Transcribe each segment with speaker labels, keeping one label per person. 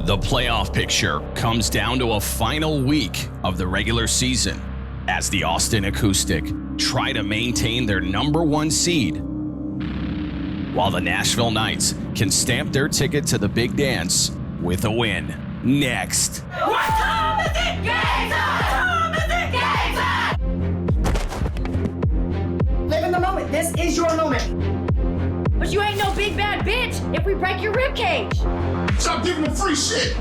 Speaker 1: The playoff picture comes down to a final week of the regular season as the Austin Acoustic try to maintain their #1 seed, while the Nashville Knights can stamp their ticket to the big dance with a win. Next.
Speaker 2: What time is it? Game time! What time is it? Game time!
Speaker 3: Live in the moment. This is your moment.
Speaker 4: But you ain't no big bad bitch if we break your rib cage.
Speaker 5: Stop giving them free shit.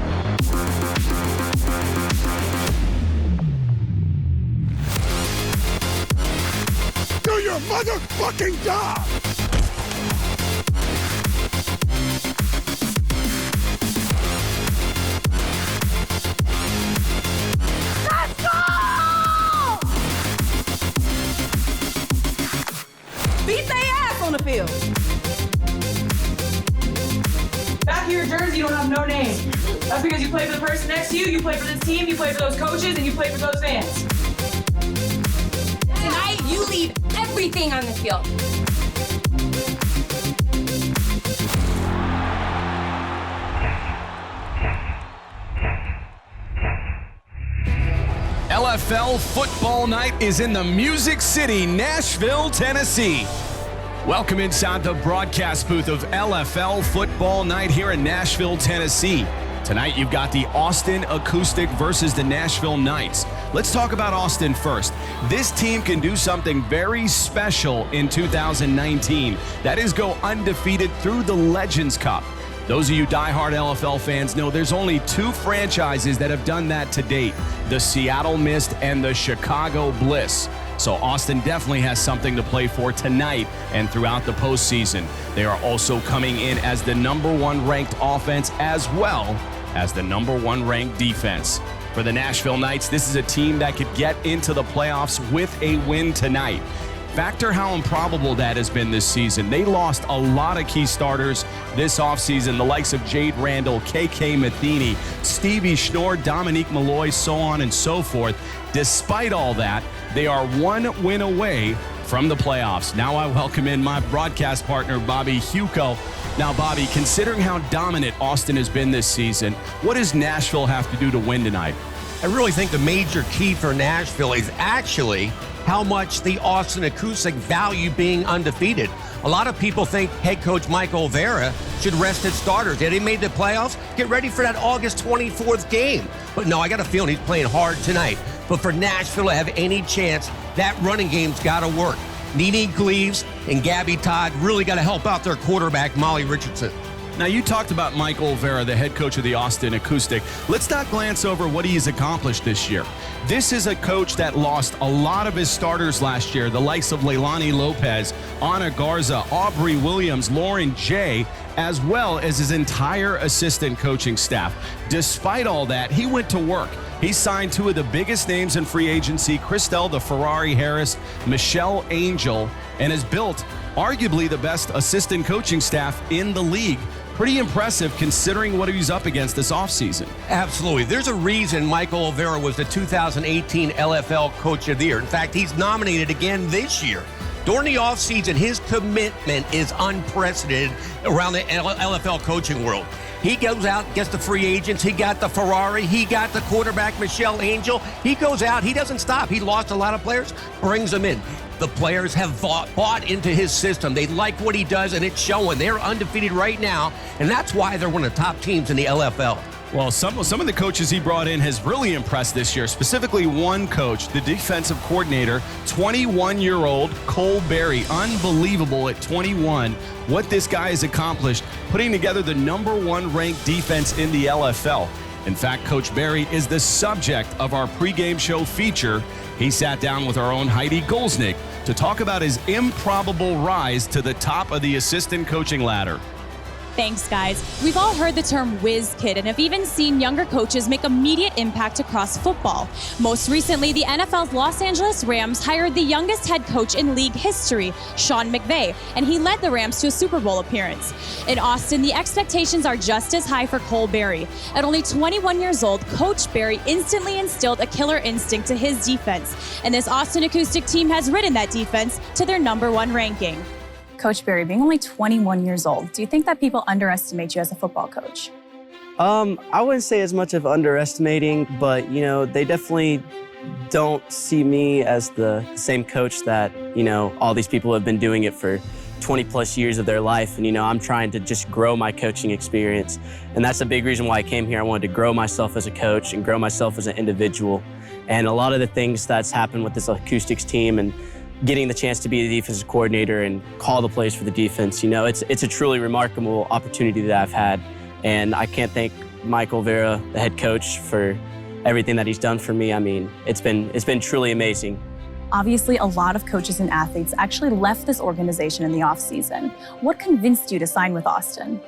Speaker 6: Do your motherfucking job.
Speaker 4: Let's go! Beat their ass on the field.
Speaker 7: Back of your jersey, you don't have no name. That's because you play for the person next to you, you play for this team, you play for those coaches, and you play for those fans.
Speaker 8: Tonight, you leave everything on the field.
Speaker 1: LFL Football Night is in the Music City, Nashville, Tennessee. Welcome inside the broadcast booth of LFL Football Night here in Nashville, Tennessee. Tonight you've got the Austin Acoustic versus the Nashville Knights. Let's talk about Austin first. This team can do something very special in 2019. That is go undefeated through the Legends Cup. Those of you diehard LFL fans know there's only 2 franchises that have done that to date, the Seattle Mist and the Chicago Bliss. So Austin definitely has something to play for tonight and throughout the postseason. They are also coming in as the #1 ranked offense as well as the #1 ranked defense. For the Nashville Knights, this is a team that could get into the playoffs with a win tonight. Factor how improbable that has been this season. They lost a lot of key starters this offseason, the likes of Jade Randall, KK Matheny, Stevie Schnorr, Dominique Malloy, so on and so forth. Despite all that, they are 1 win away from the playoffs. Now I welcome in my broadcast partner, Bobby Huco. Now, Bobby, considering how dominant Austin has been this season, what does Nashville have to do to win tonight?
Speaker 9: I really think the major key for Nashville is actually how much the Austin Acoustic value being undefeated. A lot of people think head coach Michael Vera should rest his starters. Yeah, they made the playoffs. Get ready for that August 24th game. But no, I got a feeling he's playing hard tonight. But for Nashville to have any chance, that running game's got to work. Nene Gleaves and Gabby Todd really got to help out their quarterback, Molly Richardson.
Speaker 1: Now, you talked about Michael Vera, the head coach of the Austin Acoustic. Let's not glance over what he has accomplished this year. This is a coach that lost a lot of his starters last year, the likes of Leilani Lopez, Ana Garza, Aubrey Williams, Lauren Jay, as well as his entire assistant coaching staff. Despite all that, he went to work. He signed 2 of the biggest names in free agency, Christelle the Ferrari Harris, Michelle Angel, and has built arguably the best assistant coaching staff in the league. Pretty impressive considering what he's up against this offseason.
Speaker 9: Absolutely. There's a reason Michael Vera was the 2018 LFL Coach of the Year. In fact, he's nominated again this year. During the offseason, his commitment is unprecedented around the LFL coaching world. He goes out, gets the free agents. He got the Ferrari. He got the quarterback, Michelle Angel. He goes out. He doesn't stop. He lost a lot of players, brings them in. The players have bought into his system. They like what he does, and it's showing. They're undefeated right now, and that's why they're one of the top teams in the LFL.
Speaker 1: Well, some of the coaches he brought in has really impressed this year, specifically one coach, the defensive coordinator, 21-year-old Cole Berry. Unbelievable at 21 what this guy has accomplished, putting together the #1 ranked defense in the LFL. In fact, Coach Berry is the subject of our pregame show feature. He sat down with our own Heidi Golznick to talk about his improbable rise to the top of the assistant coaching ladder.
Speaker 10: Thanks, guys. We've all heard the term whiz kid and have even seen younger coaches make immediate impact across football. Most recently, the NFL's Los Angeles Rams hired the youngest head coach in league history, Sean McVay, and he led the Rams to a Super Bowl appearance. In Austin, the expectations are just as high for Cole Berry. At only 21 years old, Coach Berry instantly instilled a killer instinct to his defense, and this Austin Acoustic team has ridden that defense to their #1 ranking.
Speaker 11: Coach Berry, being only 21 years old, do you think that people underestimate you as a football coach? I wouldn't say as much of underestimating, but, you know, they definitely don't see me as the same coach that, you know, all these people have been doing it for 20 plus years of their life. And, you know, I'm trying to just grow my coaching experience. And that's a big reason why I came here. I wanted to grow myself as a coach and grow myself as an individual. And a lot of the things that's happened with this Acoustics team and getting the chance to be the defensive coordinator and call the plays for the defense, you know, it's a truly remarkable opportunity that I've had. And I can't thank Michael Vera, the head coach, for everything that he's done for me. I mean, it's been truly amazing.
Speaker 12: Obviously, a lot of coaches and athletes actually left this organization in the offseason. What convinced you to sign with Austin?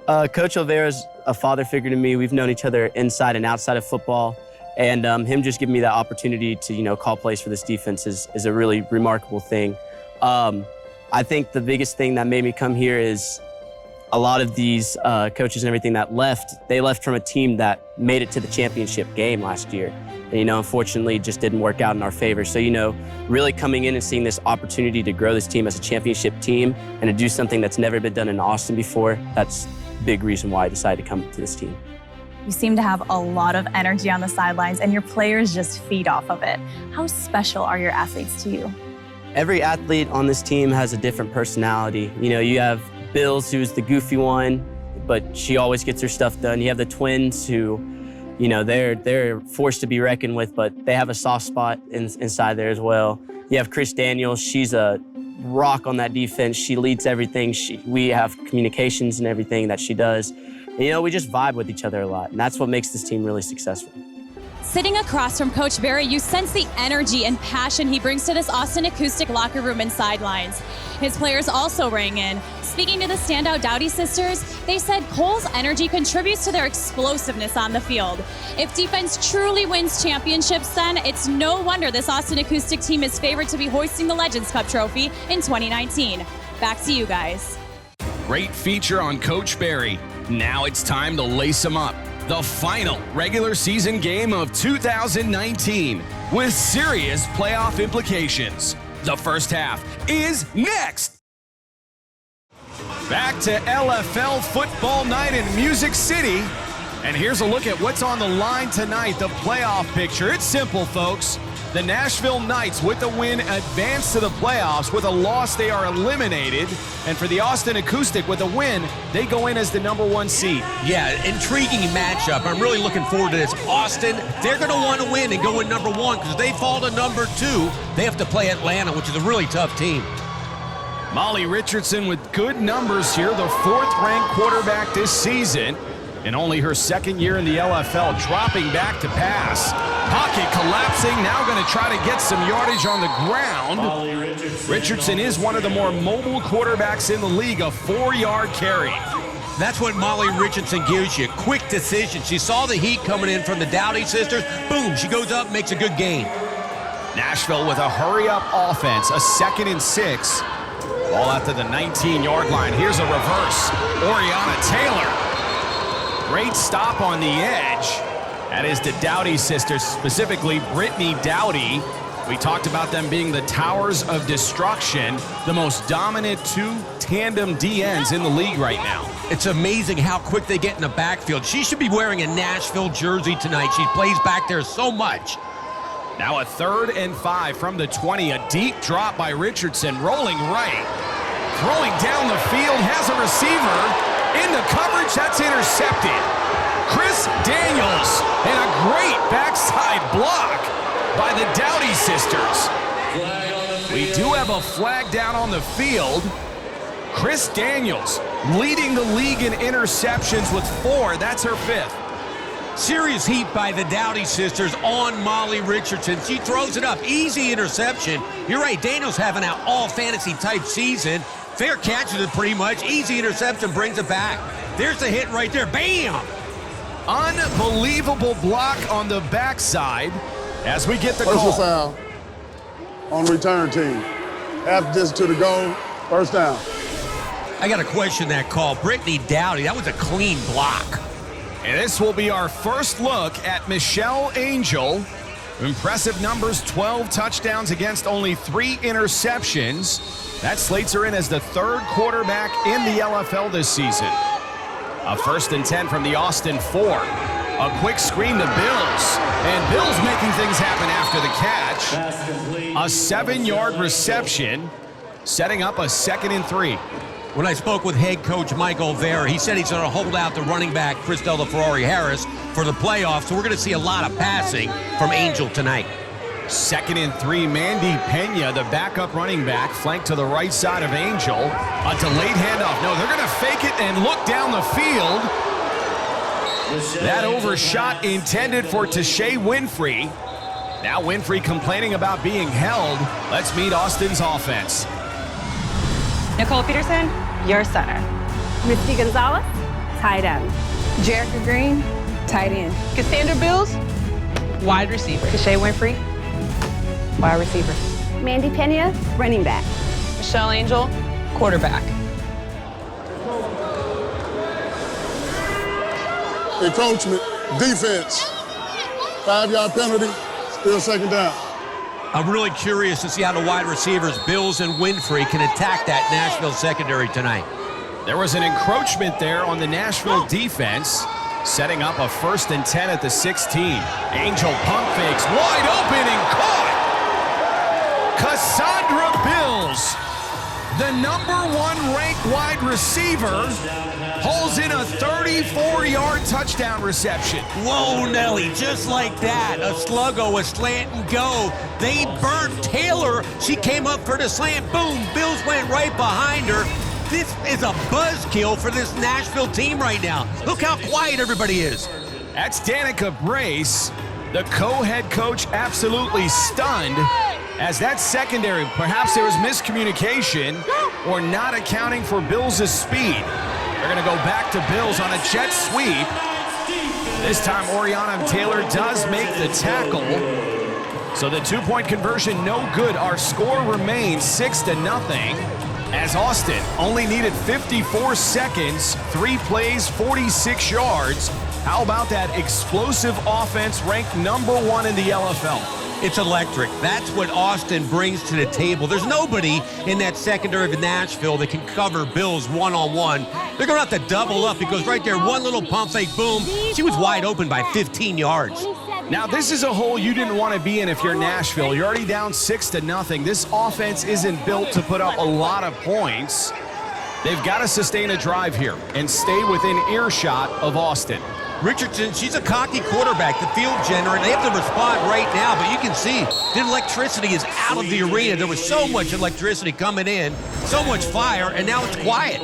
Speaker 11: Coach Olvera's a father figure to me. We've known each other inside and outside of football. And him just giving me that opportunity to, you know, call plays for this defense is a really remarkable thing. I think the biggest thing that made me come here is a lot of these coaches and everything that left, they left from a team that made it to the championship game last year. And, you know, unfortunately, it just didn't work out in our favor. So, you know, really coming in and seeing this opportunity to grow this team as a championship team and to do something that's never been done in Austin before, that's a big reason why I decided to come to this team.
Speaker 12: You seem to have a lot of energy on the sidelines, and your players just feed off of it. How special are your athletes to you?
Speaker 11: Every athlete on this team has a different personality. You know, you have Bills, who's the goofy one, but she always gets her stuff done. You have the twins who, you know, they're forced to be reckoned with, but they have a soft spot inside there as well. You have Chris Daniels. She's a rock on that defense. She leads everything. We have communications and everything that she does. And, you know, we just vibe with each other a lot, and that's what makes this team really successful.
Speaker 10: Sitting across from Coach Vera, you sense the energy and passion he brings to this Austin Acoustic locker room and sidelines. His players also rang in. Speaking to the standout Dowdy sisters, they said Cole's energy contributes to their explosiveness on the field. If defense truly wins championships, then it's no wonder this Austin Acoustic team is favored to be hoisting the Legends Cup trophy in 2019. Back to you guys.
Speaker 1: Great feature on Coach Barry. Now it's time to lace him up. The final regular season game of 2019 with serious playoff implications. The first half is next. Back to LFL football night in Music City. And here's a look at what's on the line tonight, the playoff picture. It's simple, folks. The Nashville Knights, with the win, advance to the playoffs. With a loss, they are eliminated. And for the Austin Acoustic, with a win, they go in as the #1 seed.
Speaker 9: Yeah, intriguing matchup. I'm really looking forward to this. Austin, they're going to want to win and go in #1 because if they fall to #2, they have to play Atlanta, which is a really tough team.
Speaker 1: Molly Richardson with good numbers here, the 4th-ranked quarterback this season. In only her 2nd year in the LFL, dropping back to pass. Pocket collapsing, now going to try to get some yardage on the ground. Richardson is one of the more mobile quarterbacks in the league, a 4-yard carry.
Speaker 9: That's what Molly Richardson gives you, quick decision. She saw the heat coming in from the Dowdy sisters. Boom, she goes up, makes a good gain.
Speaker 1: Nashville with a hurry-up offense, a 2nd and 6. Ball out to the 19-yard line. Here's a reverse. Oriana Taylor. Great stop on the edge. That is the Dowdy sisters, specifically Brittany Dowdy. We talked about them being the towers of destruction, the most dominant 2 tandem DNs in the league right now.
Speaker 9: It's amazing how quick they get in the backfield. She should be wearing a Nashville jersey tonight. She plays back there so much.
Speaker 1: Now a 3rd and 5 from the 20. A deep drop by Richardson, rolling right. Throwing down the field, has a receiver. In the coverage, that's intercepted. Chris Daniels, and a great backside block by the Dowdy sisters. We do have a flag down on the field. Chris Daniels leading the league in interceptions with 4. That's her 5th.
Speaker 9: Serious heat by the Dowdy sisters on Molly Richardson. She throws it up. Easy interception. You're right, Daniels having an all-fantasy type season. Fair catches it pretty much. Easy interception brings it back. There's the hit right there. Bam!
Speaker 1: Unbelievable block on the backside as we get the
Speaker 5: Personal
Speaker 1: call.
Speaker 5: foul on the return team. Half distance to the goal, 1st down.
Speaker 9: I got to question that call. Brittany Dowdy, that was a clean block.
Speaker 1: And this will be our first look at Michelle Angel. Impressive numbers, 12 touchdowns against only 3 interceptions. That slates her in as the 3rd quarterback in the LFL this season. A 1st and 10 from the Austin 4. A quick screen to Bills. And Bills making things happen after the catch. A 7-yard reception, setting up a 2nd and 3.
Speaker 9: When I spoke with head coach Michael Vera, he said he's going to hold out the running back, Christelle Ferrari-Harris, for the playoffs. So we're going to see a lot of passing from Angel tonight.
Speaker 1: 2nd and 3, Mandy Pena, the backup running back, flanked to the right side of Angel. A delayed handoff. No, they're going to fake it and look down the field. That overshot intended for Tashay Winfrey. Now Winfrey complaining about being held. Let's meet Austin's offense.
Speaker 13: Nicole Peterson, your center.
Speaker 14: Misty Gonzalez, tight end.
Speaker 13: Jerica Green, tight end.
Speaker 14: Cassandra Bills,
Speaker 13: Wide receiver.
Speaker 14: Tashay Winfrey,
Speaker 13: Wide receiver.
Speaker 14: Mandy Pena, running back.
Speaker 13: Michelle Angel, quarterback.
Speaker 5: Encroachment, defense. 5-yard penalty, still 2nd down.
Speaker 9: I'm really curious to see how the wide receivers, Bills and Winfrey, can attack that Nashville secondary tonight.
Speaker 1: There was an encroachment there on the Nashville defense, setting up a 1st and 10 at the 16. Angel pump fakes, wide open and caught. Cassandra Bills, the #1 ranked wide receiver, pulls in a 34-yard touchdown reception.
Speaker 9: Whoa, Nelly, just like that. A sluggo, a slant and go. They burnt Taylor. She came up for the slant. Boom, Bills went right behind her. This is a buzzkill for this Nashville team right now. Look how quiet everybody is.
Speaker 1: That's Danica Brace, the co-head coach, absolutely stunned as that secondary, perhaps there was miscommunication or not accounting for Bills' speed. They're going to go back to Bills on a jet sweep. This time, Oriana Taylor does make the tackle. So the 2-point conversion no good. Our score remains 6-0 as Austin only needed 54 seconds, 3 plays, 46 yards. How about that explosive offense ranked #1 in the LFL?
Speaker 9: It's electric. That's what Austin brings to the table. There's nobody in that secondary of Nashville that can cover Bills one-on-one. They're going to have to double up because right there, one little pump fake, boom, she was wide open by 15 yards.
Speaker 1: Now, this is a hole you didn't want to be in if you're Nashville. You're already down 6-0. This offense isn't built to put up a lot of points. They've got to sustain a drive here and stay within earshot of Austin.
Speaker 9: Richardson, she's a cocky quarterback, the field general, and they have to respond right now, but you can see the electricity is out of the arena. There was so much electricity coming in, so much fire, and now it's quiet.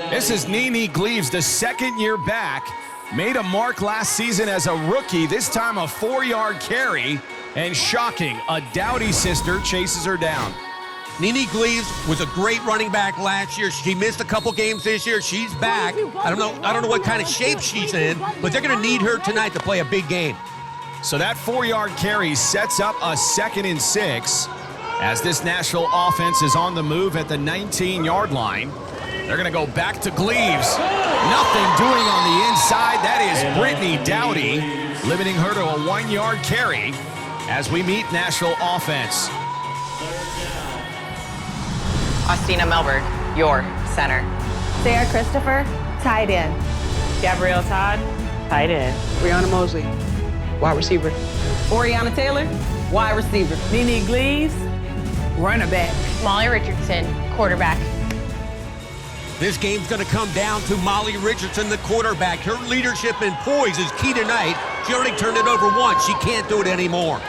Speaker 1: This is Nene Gleaves, the 2nd year back. Made a mark last season as a rookie, this time a 4-yard carry, and shocking, a Dowdy sister chases her down.
Speaker 9: Nene Gleaves was a great running back last year. She missed a couple games this year. She's back. I don't know what kind of shape she's in, but they're going to need her tonight to play a big game.
Speaker 1: So that 4-yard carry sets up a 2nd and 6 as this Nashville offense is on the move at the 19-yard line. They're going to go back to Gleaves. Nothing doing on the inside. That is Brittany Dowdy, limiting her to a 1-yard carry as we meet Nashville offense.
Speaker 13: Austina Melbourne, your center.
Speaker 14: Sarah Christopher, tight end.
Speaker 13: Gabrielle Todd, tight end.
Speaker 14: Brianna Mosley,
Speaker 13: Wide receiver.
Speaker 14: Oriana Taylor, wide receiver. Nene Gleaves, running back.
Speaker 8: Molly Richardson, quarterback.
Speaker 9: This game's going to come down to Molly Richardson, the quarterback. Her leadership and poise is key tonight. She already turned it over once. She can't do it anymore.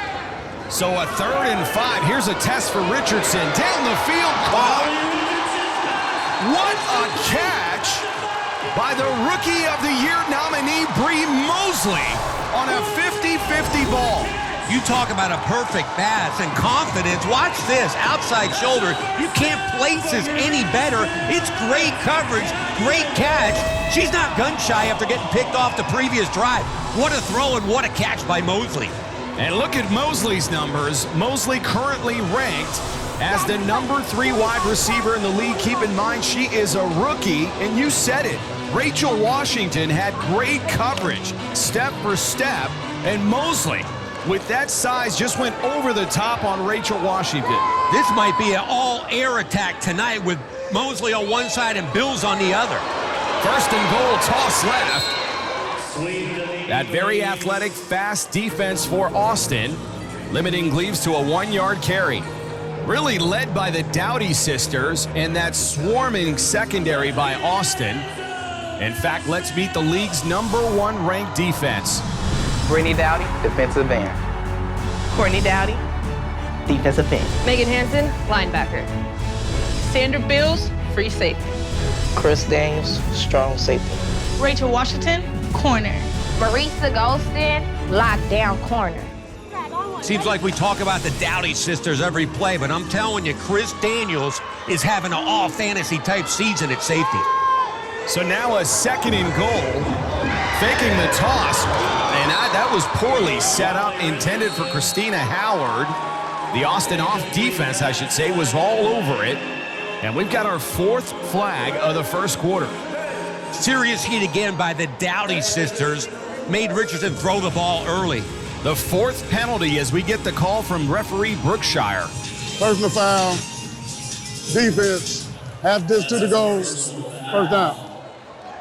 Speaker 1: So a 3rd and 5. Here's a test for Richardson. Down the field, caught. What a catch by the Rookie of the Year nominee, Bree Mosley, on a 50-50 ball.
Speaker 9: You talk about a perfect pass and confidence. Watch this, outside shoulder. You can't place this any better. It's great coverage, great catch. She's not gun shy after getting picked off the previous drive. What a throw and what a catch by Mosley.
Speaker 1: And look at Mosley's numbers. Mosley currently ranked as the #3 wide receiver in the league. Keep in mind, she is a rookie, and you said it. Rachel Washington had great coverage, step for step, and Mosley, with that size, just went over the top on Rachel Washington.
Speaker 9: This might be an all-air attack tonight with Mosley on one side and Bills on the other.
Speaker 1: First and goal, toss left. That very athletic, fast defense for Austin, limiting Gleaves to a 1-yard carry. Really led by the Dowdy sisters and that swarming secondary by Austin. In fact, let's meet the league's #1 ranked defense.
Speaker 15: Brittany Dowdy, defensive end.
Speaker 13: Courtney Dowdy,
Speaker 15: Defensive end.
Speaker 8: Megan Hansen, linebacker.
Speaker 13: Sandra Bills, free safety.
Speaker 15: Chris Daniels, strong safety.
Speaker 12: Rachel Washington, corner.
Speaker 8: Marisa Golston, lockdown corner.
Speaker 9: Seems like we talk about the Dowdy sisters every play, but I'm telling you, Chris Daniels is having an all-fantasy type season at safety.
Speaker 1: So now a second and goal, faking the toss, and that was poorly set up, intended for Christina Howard. The Austin off defense, I should say, was all over it, and we've got our 4th flag of the first quarter.
Speaker 9: Serious heat again by the Dowdy sisters made Richardson throw the ball early.
Speaker 1: The 4th penalty as we get the call from referee Brookshire.
Speaker 5: Personal foul, defense, half distance to the goal, first down.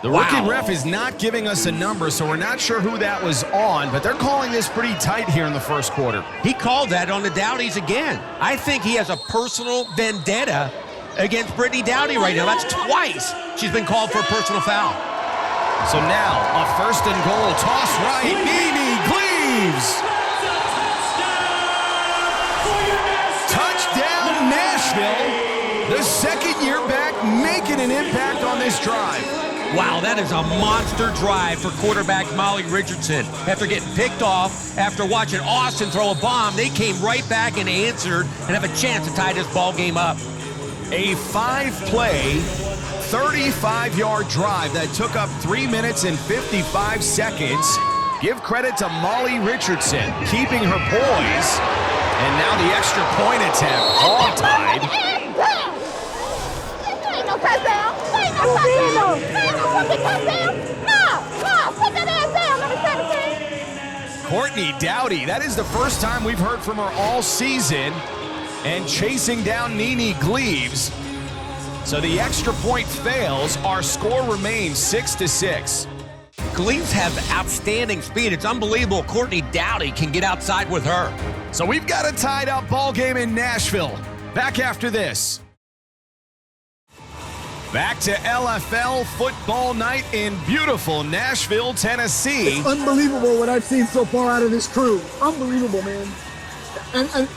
Speaker 1: The rookie ref is not giving us a number, so we're not sure who that was on, but they're calling this pretty tight here in the first quarter.
Speaker 9: He called that on the Dowdys again. I think he has a personal vendetta against Brittany Dowdy right now. That's twice she's been called for a personal foul.
Speaker 1: So now a first and goal, toss right, Nene Gleaves. Touchdown Nashville. The second year back making an impact on this drive.
Speaker 9: Wow, that is a monster drive for quarterback Molly Richardson. After getting picked off, after watching Austin throw a bomb, they came right back and answered and have a chance to tie this ball game up.
Speaker 1: A 5-play, 35-yard drive that took up 3 minutes and 55 seconds. Give credit to Molly Richardson, keeping her poise. And now the extra point attempt, hog-tied.
Speaker 2: Ain't no touchdown. Ain't no touchdown. Ain't no fucking touchdown. No, put that ass down, number 17.
Speaker 1: Courtney Dowdy, that is the first time we've heard from her all season. And chasing down Nene Gleaves. So the extra point fails. Our score remains 6-6.
Speaker 9: Gleaves has outstanding speed. It's unbelievable Courtney Dowdy can get outside with her.
Speaker 1: So we've got a tied up ball game in Nashville. Back after this. Back to LFL football night in beautiful Nashville, Tennessee.
Speaker 6: It's unbelievable what I've seen so far out of this crew. Unbelievable, man. And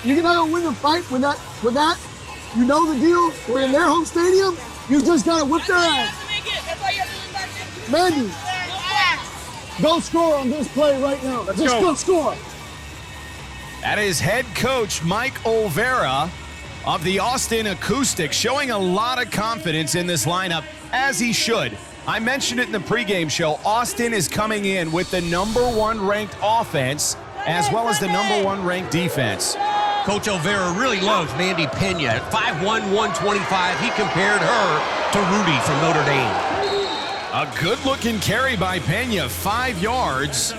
Speaker 6: you're gonna win the fight with that. You know the deal. We're in their home stadium. You just gotta whip their ass. Mandy, go score on this play right now. Just go score.
Speaker 1: That is head coach Mike Olvera of the Austin Acoustic, showing a lot of confidence in this lineup, as he should. I mentioned it in the pregame show. Austin is coming in with the #1 ranked offense as well as the #1 ranked defense.
Speaker 9: Coach Olvera really loves Mandy Pena. At 5'1", 125, he compared her to Rudy from Notre Dame.
Speaker 1: A good-looking carry by Pena, 5 yards.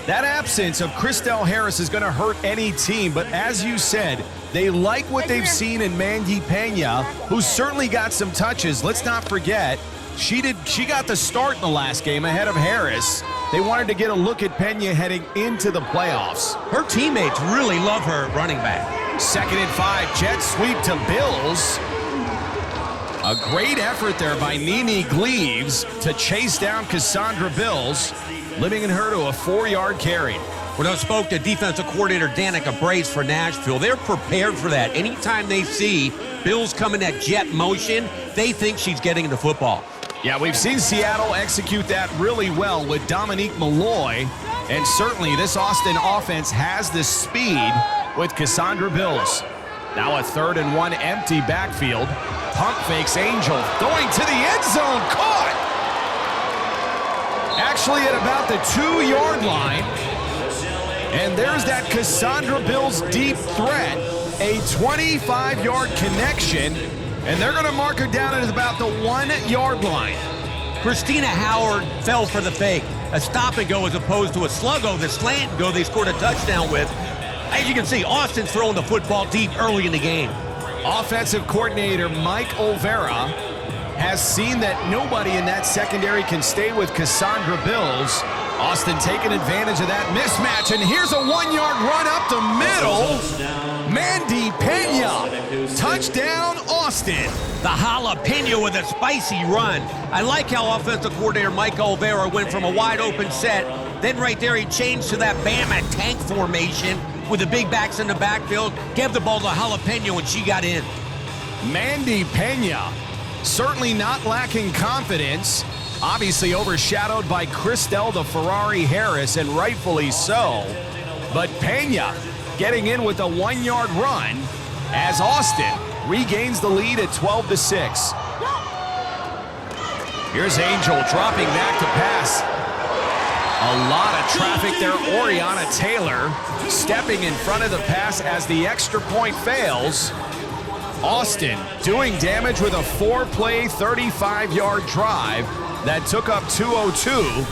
Speaker 1: That absence of Christelle Harris is going to hurt any team, but as you said, they like what they've seen in Mandy Pena, who certainly got some touches. Let's not forget, she got the start in the last game ahead of Harris. They wanted to get a look at Pena heading into the playoffs.
Speaker 9: Her teammates really love her at running back. 2nd and 5, jet sweep to Bills. A great effort there by Nene Gleaves to chase down Cassandra Bills, limiting her to a 4-yard carry. When I spoke to defensive coordinator Danica Brace for Nashville, they're prepared for that. Anytime they see Bills come in that jet motion, they think she's getting the football. Yeah, we've seen Seattle execute that really well with Dominique Malloy, and certainly this Austin offense has the speed with Cassandra Bills. Now a 3rd and 1 empty backfield. Pump fakes Angel, throwing to the end zone, caught! Actually at about the 2-yard line. And there's that Cassandra Bills deep threat, a 25-yard connection, and they're going to mark her down at about the 1-yard line. Christina Howard fell for the fake. A stop and go as opposed to a sluggo, the slant and go they scored a touchdown with. As you can see, Austin's throwing the football deep early in the game. Offensive coordinator Mike Olvera
Speaker 1: has seen that nobody in that secondary can stay with Cassandra Bills. Austin taking advantage of that mismatch, and here's a 1-yard run up the middle. Mandy Pena, touchdown Austin.
Speaker 9: The jalapeno with a spicy run. I like how offensive coordinator Mike Olvera went from a wide open set, then right there he changed to that Bama tank formation with the big backs in the backfield, gave the ball to jalapeno, and she got in.
Speaker 1: Mandy Pena, certainly not lacking confidence, obviously overshadowed by Christelle the Ferrari Harris, and rightfully so. But Pena getting in with a 1-yard run as Austin regains the lead at 12-6. Here's Angel dropping back to pass. A lot of traffic there. Oriana Taylor stepping in front of the pass as the extra point fails. Austin doing damage with a 4-play, 35-yard drive that took up 2:02.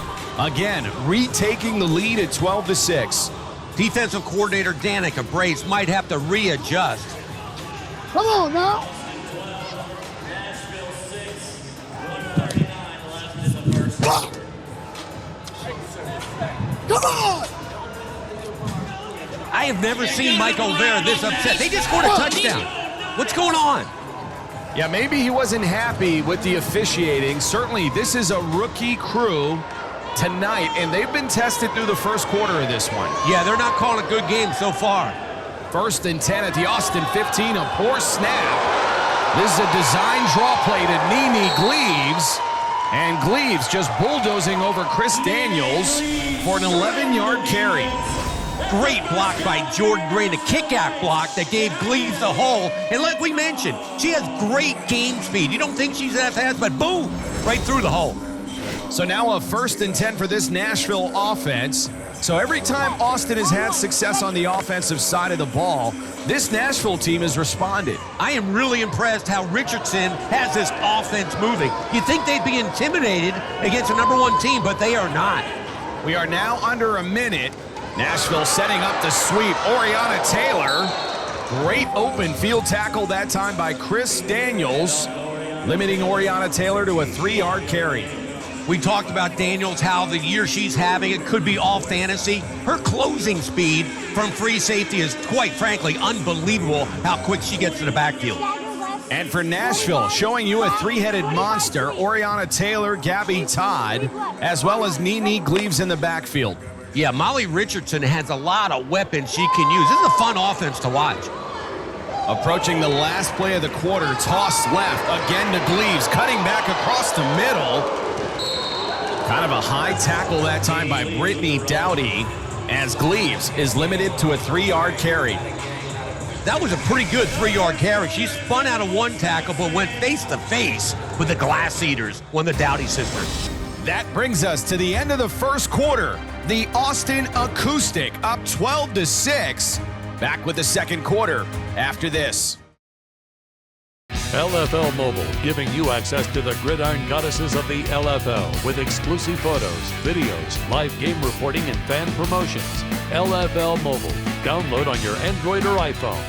Speaker 1: Again, retaking the lead at 12-6.
Speaker 9: Defensive coordinator Danica Brace might have to readjust.
Speaker 6: Come on now. Come on!
Speaker 9: I have never seen Mike Olvera this upset. They just scored a touchdown. What's going on?
Speaker 1: Yeah, maybe he wasn't happy with the officiating. Certainly, this is a rookie crew tonight, and they've been tested through the first quarter of this one.
Speaker 9: Yeah, they're not calling a good game so far.
Speaker 1: 1st and 10 at the Austin 15, a poor snap. This is a design draw play to Nene Gleaves, and Gleaves just bulldozing over Chris Daniels for an 11-yard carry.
Speaker 9: Great block by Jordan Gray, the kick-out block that gave Gleaves the hole. And like we mentioned, she has great game speed. You don't think she's that fast, but boom, right through the hole.
Speaker 1: So now a 1st and 10 for this Nashville offense. So every time Austin has had success on the offensive side of the ball, this Nashville team has responded.
Speaker 9: I am really impressed how Richardson has this offense moving. You'd think they'd be intimidated against a #1 team, but they are not.
Speaker 1: We are now under a minute. Nashville setting up the sweep. Oriana Taylor, great open field tackle that time by Chris Daniels, limiting Oriana Taylor to a 3-yard carry.
Speaker 9: We talked about Daniels, how the year she's having, it could be all fantasy. Her closing speed from free safety is, quite frankly, unbelievable how quick she gets to the backfield.
Speaker 1: And for Nashville, showing you a 3-headed monster, Oriana Taylor, Gabby Todd, as well as Nene Gleaves in the backfield.
Speaker 9: Yeah, Molly Richardson has a lot of weapons she can use. This is a fun offense to watch.
Speaker 1: Approaching the last play of the quarter, toss left, again to Gleaves, cutting back across the middle. Kind of a high tackle that time by Brittany Dowdy, as Gleaves is limited to a 3-yard carry.
Speaker 9: That was a pretty good 3-yard carry. She spun out of one tackle, but went face-to-face with the Glass Eaters, one of the Dowdy sisters.
Speaker 1: That brings us to the end of the first quarter. The Austin Acoustic up 12-6. Back with the second quarter after this.
Speaker 16: LFL Mobile, giving you access to the gridiron goddesses of the LFL with exclusive photos, videos, live game reporting, and fan promotions. LFL Mobile. Download on your Android or iPhone.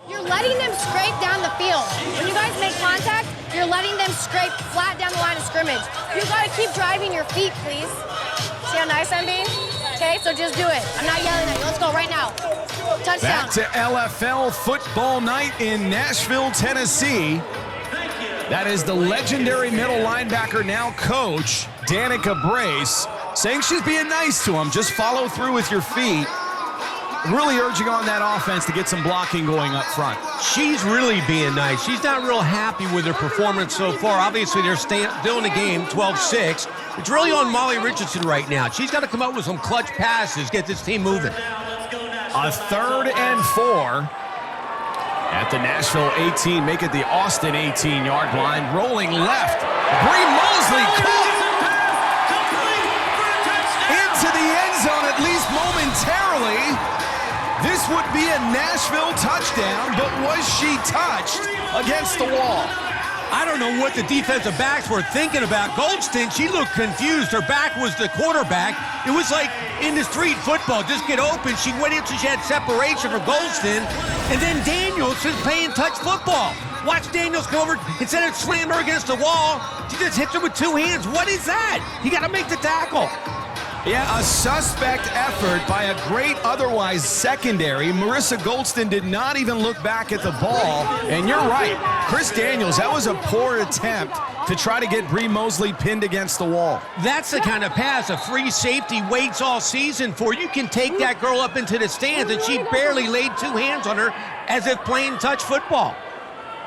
Speaker 2: You're letting them scrape down the field. When you guys make contact, you're letting them scrape flat down the line of scrimmage. You got to keep driving your feet, please. See how nice I'm being? Okay, so just do it. I'm not yelling at you. Let's go right now. Touchdown.
Speaker 1: Back to LFL football night in Nashville, Tennessee. That is the legendary middle linebacker, now coach, Danica Brace, saying she's being nice to him. Just follow through with your feet. Really urging on that offense to get some blocking going up front.
Speaker 9: She's really being nice. She's not real happy with her performance so far. Obviously, they're still in the game, 12-6. It's really on Molly Richardson right now. She's got to come up with some clutch passes, get this team moving.
Speaker 1: A 3rd and 4 at the Nashville 18. Make it the Austin 18-yard line. Rolling left. Bree Mosley caught into the end zone, at least momentarily. This would be a Nashville touchdown, but was she touched against the wall?
Speaker 9: I don't know what the defensive backs were thinking about. Goldston, she looked confused. Her back was the quarterback. It was like in the street football, just get open. She went in so she had separation for Goldston, and then Daniels is playing touch football. Watch Daniels go over. Instead of slamming her against the wall, she just hits her with two hands. What is that? You got to make the tackle.
Speaker 1: Yeah, a suspect effort by a great otherwise secondary. Marissa Goldston did not even look back at the ball. And you're right, Chris Daniels, that was a poor attempt to try to get Bree Mosley pinned against the wall.
Speaker 9: That's the kind of pass a free safety waits all season for. You can take that girl up into the stands, and she barely laid two hands on her as if playing touch football.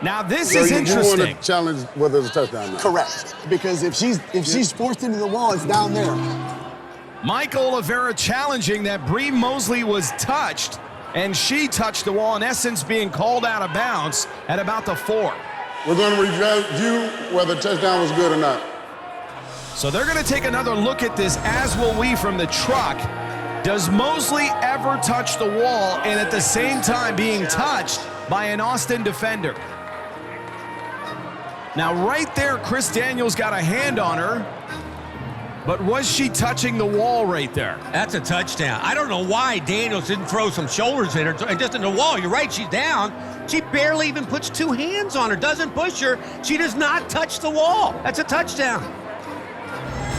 Speaker 1: Now this is interesting.
Speaker 5: You want to challenge whether it's a touchdown now.
Speaker 6: Correct. Because if she's forced into the wall, it's down there.
Speaker 1: Michael Oliveira challenging that Bree Mosley was touched, and she touched the wall, in essence being called out of bounds at about the 4.
Speaker 5: We're going to review whether touchdown was good or not.
Speaker 1: So they're going to take another look at this, as will we from the truck. Does Mosley ever touch the wall and at the same time being touched by an Austin defender? Now right there, Chris Daniels got a hand on her. But was she touching the wall right there?
Speaker 9: That's a touchdown. I don't know why Daniels didn't throw some shoulders in her and just in the wall. You're right, she's down. She barely even puts two hands on her, doesn't push her. She does not touch the wall. That's a touchdown.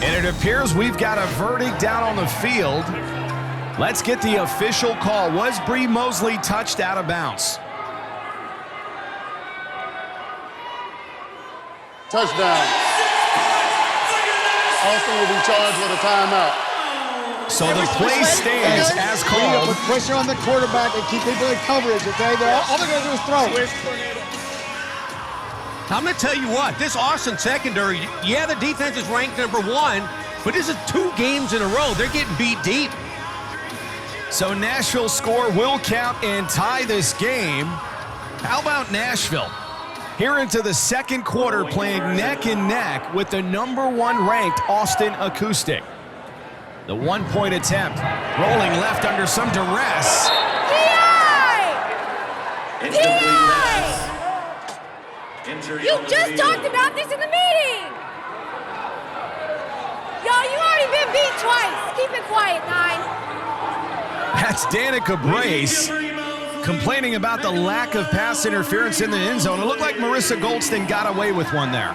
Speaker 1: And it appears we've got a verdict down on the field. Let's get the official call. Was Bree Mosley touched out of bounds?
Speaker 5: Touchdown. Austin will be charged with a timeout.
Speaker 1: So the play stands as called.
Speaker 6: Put pressure on the quarterback and keep people in coverage, okay? All they're going to do is throw.
Speaker 9: I'm going to tell you what, this Austin secondary, yeah, the defense is ranked number 1, but this is 2 games in a row. They're getting beat deep.
Speaker 1: So Nashville's score will count and tie this game. How about Nashville? Here into the second quarter, playing neck and neck with the number 1 ranked Austin Acoustic. The 1-point attempt, rolling left under some duress.
Speaker 2: You just talked about this in the meeting! Yo, you already been beat twice. Keep it quiet, 9.
Speaker 1: That's Danica Brace complaining about the lack of pass interference in the end zone. It looked like Marissa Goldston got away with one there.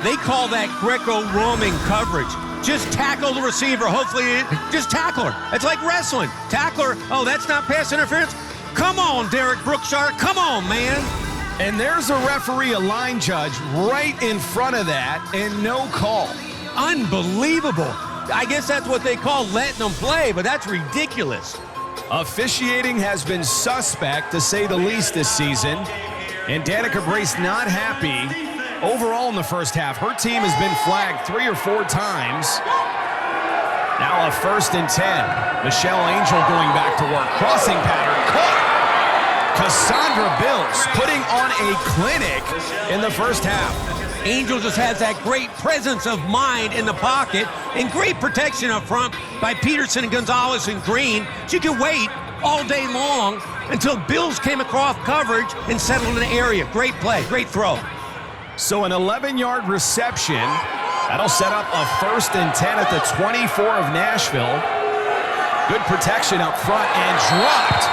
Speaker 9: They call that Greco-Roman coverage. Just tackle the receiver. Hopefully, just tackle her. It's like wrestling. Tackle her. Oh, that's not pass interference? Come on, Derek Brookshire. Come on, man.
Speaker 1: And there's a referee, a line judge, right in front of that, and no call.
Speaker 9: Unbelievable. I guess that's what they call letting them play, but that's ridiculous.
Speaker 1: Officiating has been suspect, to say the least, this season. And Danica Brace not happy. Overall in the first half, her team has been flagged 3 or 4 times. Now a 1st and 10. Michelle Angel going back to work. Crossing pattern, caught. Cassandra Bills putting on a clinic in the first half.
Speaker 9: Angel just has that great presence of mind in the pocket and great protection up front by Peterson and Gonzalez and Green. She could wait all day long until Bills came across coverage and settled in the area. Great play, great throw.
Speaker 1: So an 11-yard reception. That'll set up a 1st and 10 at the 24 of Nashville. Good protection up front and dropped.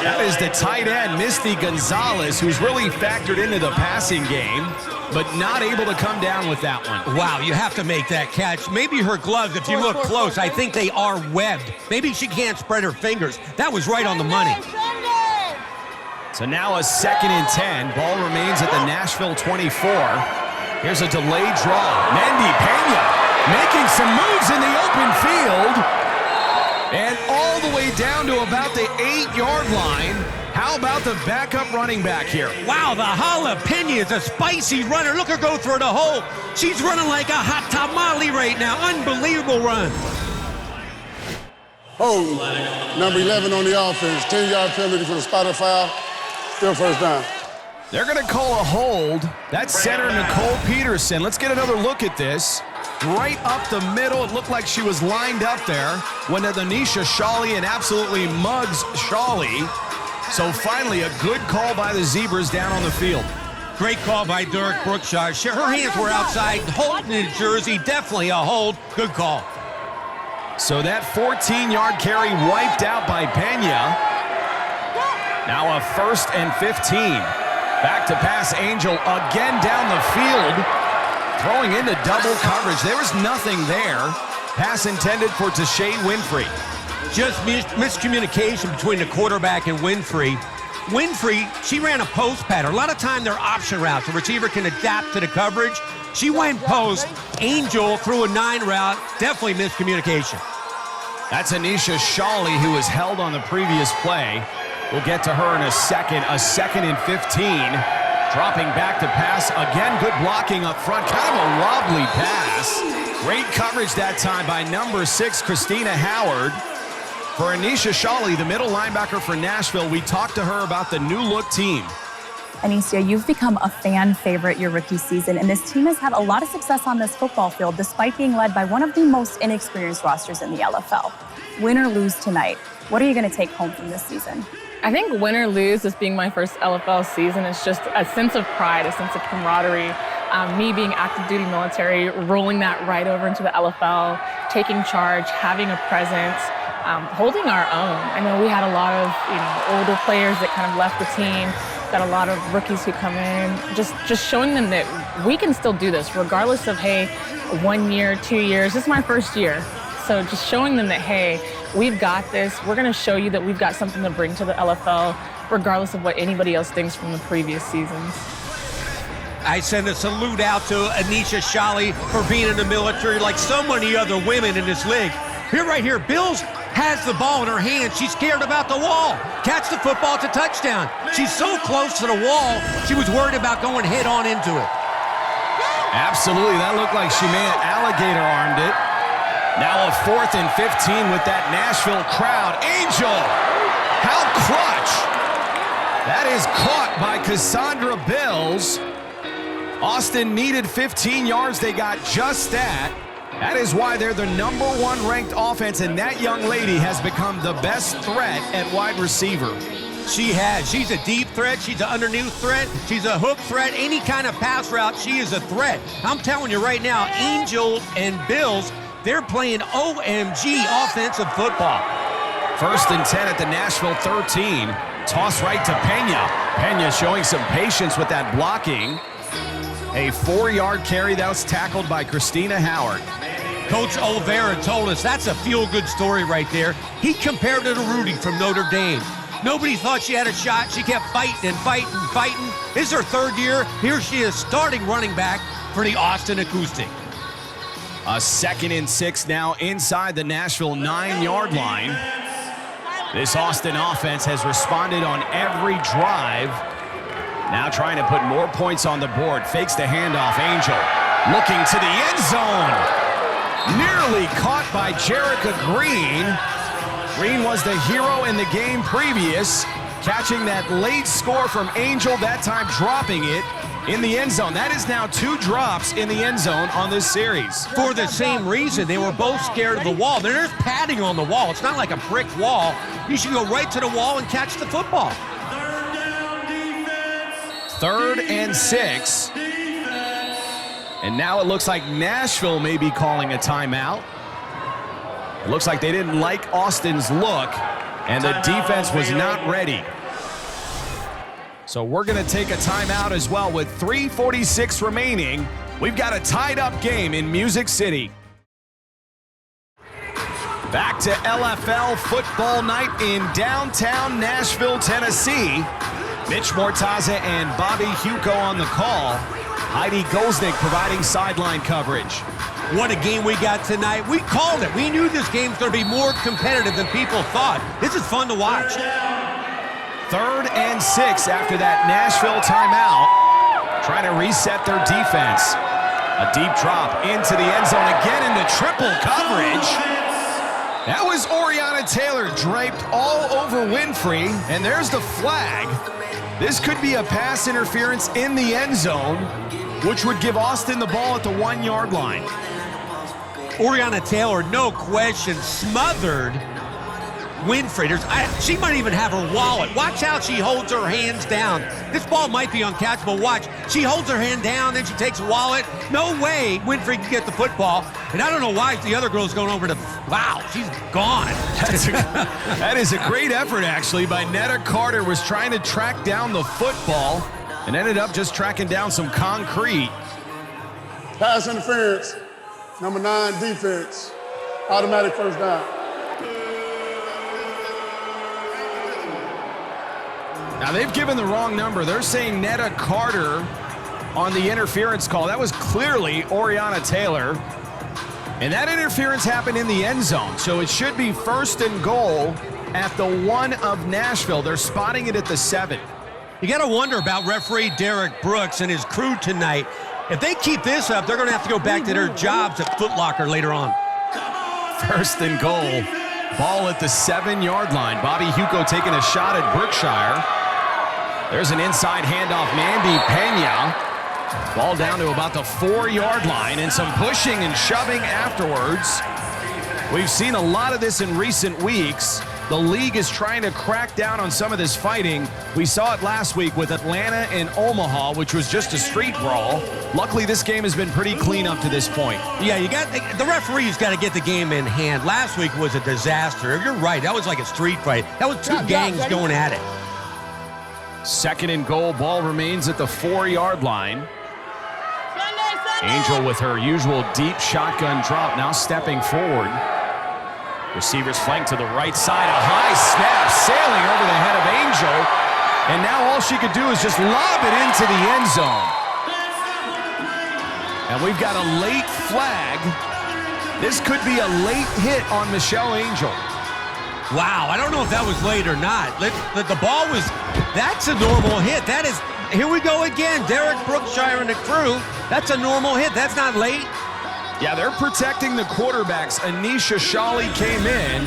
Speaker 1: That is the tight end, Misty Gonzalez, who's really factored into the passing game, but not able to come down with that one.
Speaker 9: Wow, you have to make that catch. Maybe her gloves, if you look close, I think they are webbed. Maybe she can't spread her fingers. That was right on the money.
Speaker 1: So now a 2nd and 10. Ball remains at the Nashville 24. Here's a delayed draw. Mendy Pena making some moves in the open field. And all the way down to about the 8-yard line. How about the backup running back here?
Speaker 9: Wow, the jalapeno is a spicy runner. Look her go through the hole. She's running like a hot tamale right now. Unbelievable run.
Speaker 5: Oh, number 11 on the offense. 10-yard penalty for the spotted foul. Still first down.
Speaker 1: They're going to call a hold. That's center Nicole Peterson. Let's get another look at this. Right up the middle. It looked like she was lined up there when Anisha Shawley and absolutely mugs Shawley. So finally, a good call by the Zebras down on the field.
Speaker 9: Great call by Derek Brookshire. Her hands were outside, holding the jersey. Definitely a hold. Good call.
Speaker 1: So that 14-yard carry wiped out by Pena. Now a 1st and 15. Back to pass, Angel again down the field. Throwing into double coverage. There was nothing there. Pass intended for Tashay Winfrey.
Speaker 9: Just miscommunication between the quarterback and Winfrey. Winfrey, she ran a post pattern. A lot of time they're option routes. The receiver can adapt to the coverage. She went post. Angel threw a 9 route. Definitely miscommunication.
Speaker 1: That's Anisha Shawley, who was held on the previous play. We'll get to her in a second. A 2nd and 15. Dropping back to pass. Again, good blocking up front. Kind of a wobbly pass. Great coverage that time by number 6, Christina Howard. For Anisha Shawley, the middle linebacker for Nashville, we talked to her about the new look team.
Speaker 12: Anisha, you've become a fan favorite your rookie season, and this team has had a lot of success on this football field despite being led by one of the most inexperienced rosters in the LFL. Win or lose tonight, what are you going to take home from this season?
Speaker 17: I think win or lose, this being my first LFL season, is just a sense of pride, a sense of camaraderie. Me being active duty military, rolling that right over into the LFL, taking charge, having a presence, holding our own. I know we had a lot of older players that kind of left the team, got a lot of rookies who come in, just showing them that we can still do this regardless of, hey, 1 year, 2 years. This is my first year. So just showing them that, hey, we've got this. We're going to show you that we've got something to bring to the LFL, regardless of what anybody else thinks from the previous seasons.
Speaker 9: I send a salute out to Anisha Shawley for being in the military like so many other women in this league. Right here, Bills has the ball in her hand. She's scared about the wall. Catch the football, it's a touchdown. She's so close to the wall, she was worried about going head on into it.
Speaker 1: Absolutely, that looked like she may have alligator armed it. Now a 4th and 15 with that Nashville crowd. Angel, how clutch. That is caught by Cassandra Bills. Austin needed 15 yards. They got just that. That is why they're the number 1 ranked offense, and that young lady has become the best threat at wide receiver.
Speaker 9: She has. She's a deep threat. She's an underneath threat. She's a hook threat. Any kind of pass route, she is a threat. I'm telling you right now, Angel and Bills, they're playing OMG offensive football. 1st and 10 at the Nashville 13.
Speaker 1: Toss right to Pena. Pena showing some patience with that blocking. A 4-yard carry that was tackled by Christina Howard.
Speaker 9: Coach Olvera told us that's a feel-good story right there. He compared her to Rudy from Notre Dame. Nobody thought she had a shot. She kept fighting and fighting and fighting. This is her 3rd year. Here she is starting running back for the Austin Acoustic.
Speaker 1: A 2nd and 6 now inside the Nashville 9-yard line. This Austin offense has responded on every drive. Now trying to put more points on the board. Fakes the handoff. Angel looking to the end zone. Nearly caught by Jerica Green. Green was the hero in the game previous, catching that late score from Angel, that time dropping it in the end zone. That is now 2 drops in the end zone on this series.
Speaker 9: For the same reason, they were both scared of the wall. There's padding on the wall. It's not like a brick wall. You should go right to the wall and catch the football.
Speaker 1: 3rd and 6. And now it looks like Nashville may be calling a timeout. It looks like they didn't like Austin's look, and the defense was not ready. So we're going to take a timeout as well with 3:46 remaining. We've got a tied-up game in Music City. Back to LFL football night in downtown Nashville, Tennessee. Mitch Mortaza and Bobby Hugo on the call. Heidi Golznick providing sideline coverage.
Speaker 9: What a game we got tonight. We called it. We knew this game's going to be more competitive than people thought. This is fun to watch.
Speaker 1: 3rd and 6 after that Nashville timeout. Trying to reset their defense. A deep drop into the end zone again in the triple coverage. That was Oriana Taylor draped all over Winfrey, and there's the flag. This could be a pass interference in the end zone, which would give Austin the ball at the 1-yard line.
Speaker 9: Oriana Taylor, no question, smothered Winfrey. She might even have her wallet. Watch how she holds her hands down. This ball might be uncatchable. Watch. She holds her hand down, then she takes a wallet. No way Winfrey can get the football. And I don't know why the other girl's going over to... Wow, she's gone.
Speaker 1: That is a great effort, actually, by Netta Carter. Was trying to track down the football. and ended up just tracking down some concrete.
Speaker 5: Pass interference, number 9 defense, automatic first down.
Speaker 1: Now they've given the wrong number. They're saying Netta Carter on the interference call. That was clearly Oriana Taylor. And that interference happened in the end zone. So it should be 1st and goal at the 1 of Nashville. They're spotting it at the 7.
Speaker 9: You got to wonder about referee Derek Brooks and his crew tonight. If they keep this up, they're going to have to go back to their jobs at Foot Locker later on.
Speaker 1: 1st and goal. Ball at the 7-yard line. Bobby Hugo taking a shot at Brookshire. There's an inside handoff. Mandy Pena. Ball down to about the 4-yard line and some pushing and shoving afterwards. We've seen a lot of this in recent weeks. The league is trying to crack down on some of this fighting. We saw it last week with Atlanta and Omaha, which was just a street brawl. Luckily, this game has been pretty clean up to this point.
Speaker 9: Yeah, the referee's got to get the game in hand. Last week was a disaster. You're right. That was like a street fight. That was two gangs going at it.
Speaker 1: 2nd and goal. Ball remains at the 4-yard line. Angel with her usual deep shotgun drop, now stepping forward. Receivers flank to the right side. A high snap sailing over the head of Angel. And now all she could do is just lob it into the end zone. And we've got a late flag. This could be a late hit on Michelle Angel.
Speaker 9: Wow, I don't know if that was late or not. The ball was, that's a normal hit. That is, here we go again. Derek Brookshire and the crew. That's a normal hit. That's not late.
Speaker 1: Yeah, they're protecting the quarterbacks. Anisha Shawley came in,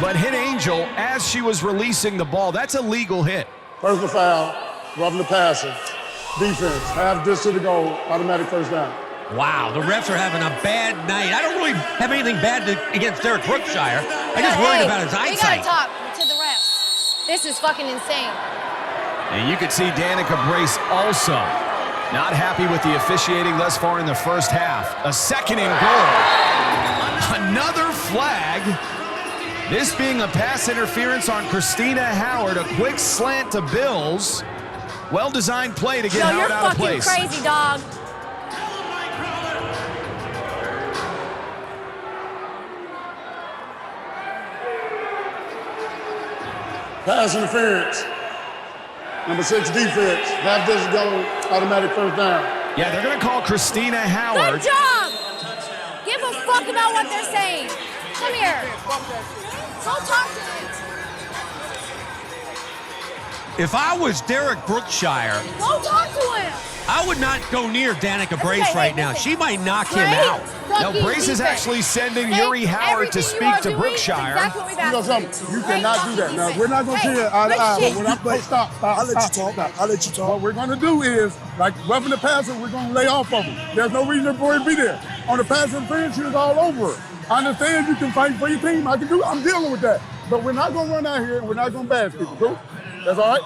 Speaker 1: but hit Angel as she was releasing the ball. That's a legal hit.
Speaker 5: Personal foul, roughing the passer. Defense, half distance to the goal, automatic first down.
Speaker 9: Wow, the refs are having a bad night. I don't really have anything bad against Derek Brookshire. I'm just worried about his eyesight.
Speaker 2: We gotta talk to the refs. This is fucking insane.
Speaker 1: And you could see Danica Brace also not happy with the officiating thus far in the first half. A 2nd and goal. Another flag. This being a pass interference on Christina Howard. A quick slant to Bills. Well-designed play to get Howard out of place.
Speaker 2: You're fucking crazy, dog.
Speaker 5: Pass interference. Number 6 defense, half distance to go, automatic first down.
Speaker 1: Yeah, they're going to call Christina Howard.
Speaker 2: Good job. Give a fuck about what they're saying. Come here. Go talk to them.
Speaker 9: If I was Derek Brookshire,
Speaker 2: go talk to him.
Speaker 9: I would not go near Danica Brace right now. She might knock him out.
Speaker 1: Now, Brace is actually sending Yuri Howard to speak to Brookshire.
Speaker 5: You cannot do that. Now, we're not going to see it eye to eye, but stop. I'll let you talk. What we're going to do is, like roughing the passer, we're going to lay off of him. There's no reason for it to be there. On the pass interference, she was all over it. I understand you can fight for your team. I'm dealing with that. But we're not going to run out here and we're not going to bash people. Cool? That's all right?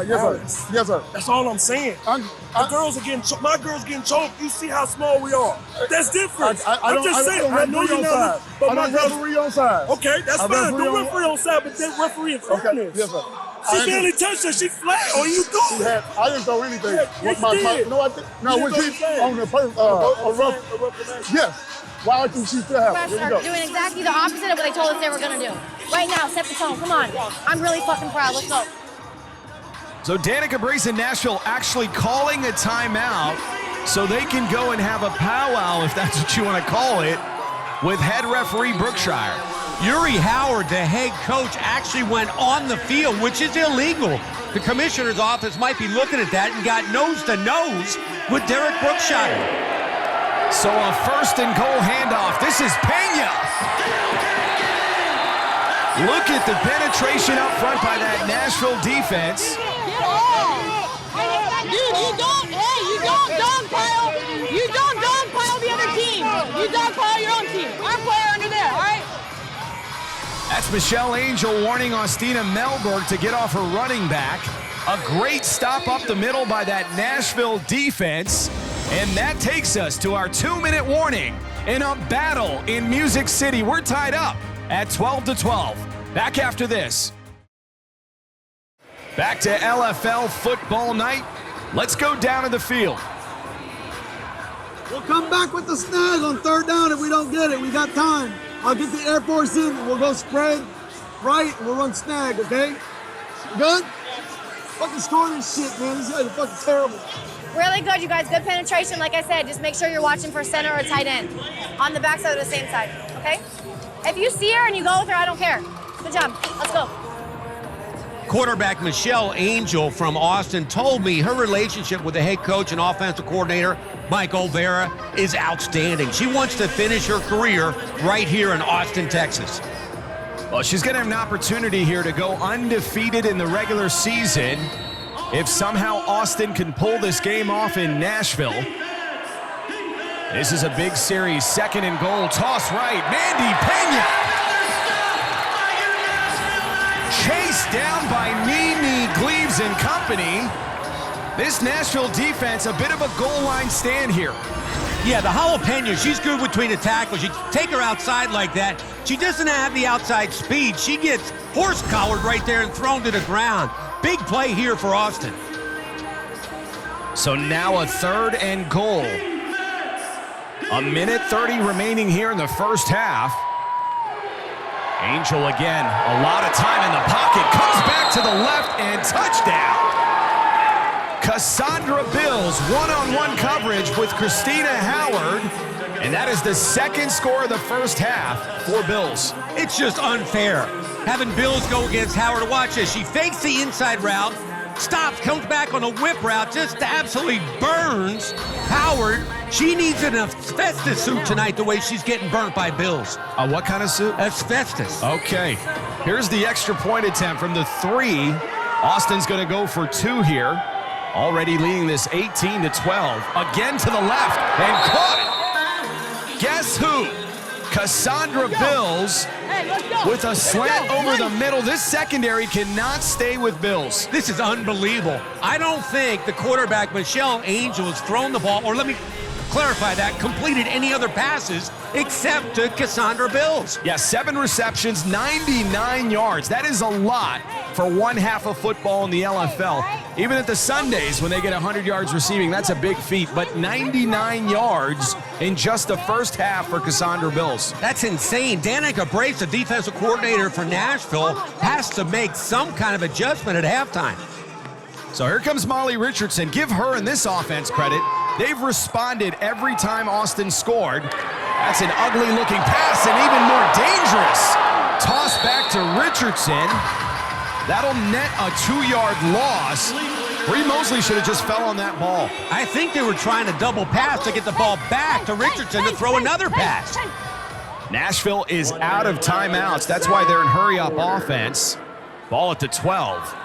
Speaker 5: Yes, sir. Yes, sir.
Speaker 18: That's all I'm saying. My girls are getting choked. You see how small we are. That's different. I'm just saying. I know you're not. But my
Speaker 5: referee on side.
Speaker 18: Okay, that's fine. No referee on side, but then referee in front of
Speaker 5: Yes, sir.
Speaker 18: She barely touched her. She flat. All you do.
Speaker 5: I didn't throw anything. On the first. Yes. Why I think she still have it?
Speaker 2: Refs are doing exactly the opposite of what they told us they were going to do. Right now, set the tone. Come on. I'm really fucking proud. Let's go.
Speaker 1: So Danica Brace in Nashville actually calling a timeout so they can go and have a powwow, if that's what you want to call it, with head referee Brookshire.
Speaker 9: Yuri Howard, the head coach, actually went on the field, which is illegal. The commissioner's office might be looking at that and got nose to nose with Derek Brookshire.
Speaker 1: So a 1st and goal handoff. This is Pena. Look at the penetration up front by that Nashville defense.
Speaker 4: Dude, you don't dogpile. You don't dogpile the other team. You dogpile your own team. Our player under there, all right?
Speaker 1: That's Michelle Angel warning Austina Melberg to get off her running back. A great stop up the middle by that Nashville defense. And that takes us to our 2-minute warning in a battle in Music City. We're tied up at 12-12. Back after this. Back to LFL football night. Let's go down to the field.
Speaker 6: We'll come back with the snag on third down if we don't get it. We got time. I'll get the Air Force in. We'll go spread right, and we'll run snag, okay? You good? Fucking score this shit, man. These guys are fucking terrible.
Speaker 2: Really good, you guys. Good penetration. Like I said, just make sure you're watching for center or tight end on the backside or the same side, okay? If you see her and you go with her, I don't care. Good job. Let's go.
Speaker 9: Quarterback Michelle Angel from Austin told me her relationship with the head coach and offensive coordinator, Mike Olvera, is outstanding. She wants to finish her career right here in Austin, Texas.
Speaker 1: Well, she's going to have an opportunity here to go undefeated in the regular season if somehow Austin can pull this game off in Nashville. This is a big series. 2nd and goal. Toss right. Mandy Pena. Chased down by Nene Gleaves and company. This Nashville defense, a bit of a goal line stand here.
Speaker 9: Yeah, the jalapeno, she's good between the tackles. You take her outside like that, she doesn't have the outside speed. She gets horse-collared right there and thrown to the ground. Big play here for Austin.
Speaker 1: So now a 3rd and goal. 1:30 remaining here in the first half. Angel again, a lot of time in the pocket, comes back to the left and touchdown. Cassandra Bills, one-on-one coverage with Christina Howard, and that is the 2nd score of the first half for Bills.
Speaker 9: It's just unfair having Bills go against Howard. Watch this, she fakes the inside route, stops, comes back on a whip route, just absolutely burns Howard. She needs an asbestos suit tonight the way she's getting burnt by Bills.
Speaker 1: What kind of suit?
Speaker 9: Asbestos.
Speaker 1: Okay. Here's the extra point attempt from the 3. Austin's going to go for 2 here. Already leading this 18-12. Again to the left and caught it. Guess who? Cassandra Bills with a slant over the middle. This secondary cannot stay with Bills.
Speaker 9: This is unbelievable. I don't think the quarterback, Michelle Angel, has thrown the ball, or let me clarify that, completed any other passes except to Cassandra Bills.
Speaker 1: Yeah, 7 receptions, 99 yards. That is a lot for one half of football in the LFL. Even at the Sundays when they get 100 yards receiving, that's a big feat. But 99 yards in just the first half for Cassandra Bills.
Speaker 9: That's insane. Danica Brace, the defensive coordinator for Nashville, has to make some kind of adjustment at halftime.
Speaker 1: So here comes Molly Richardson. Give her and this offense credit. They've responded every time Austin scored. That's an ugly-looking pass and even more dangerous. Toss back to Richardson. That'll net a 2-yard loss. Bree Mosley should have just fell on that ball.
Speaker 9: I think they were trying to double pass to get the ball back to Richardson to throw another pass.
Speaker 1: Nashville is out of timeouts. That's why they're in hurry-up offense. Ball at the 12.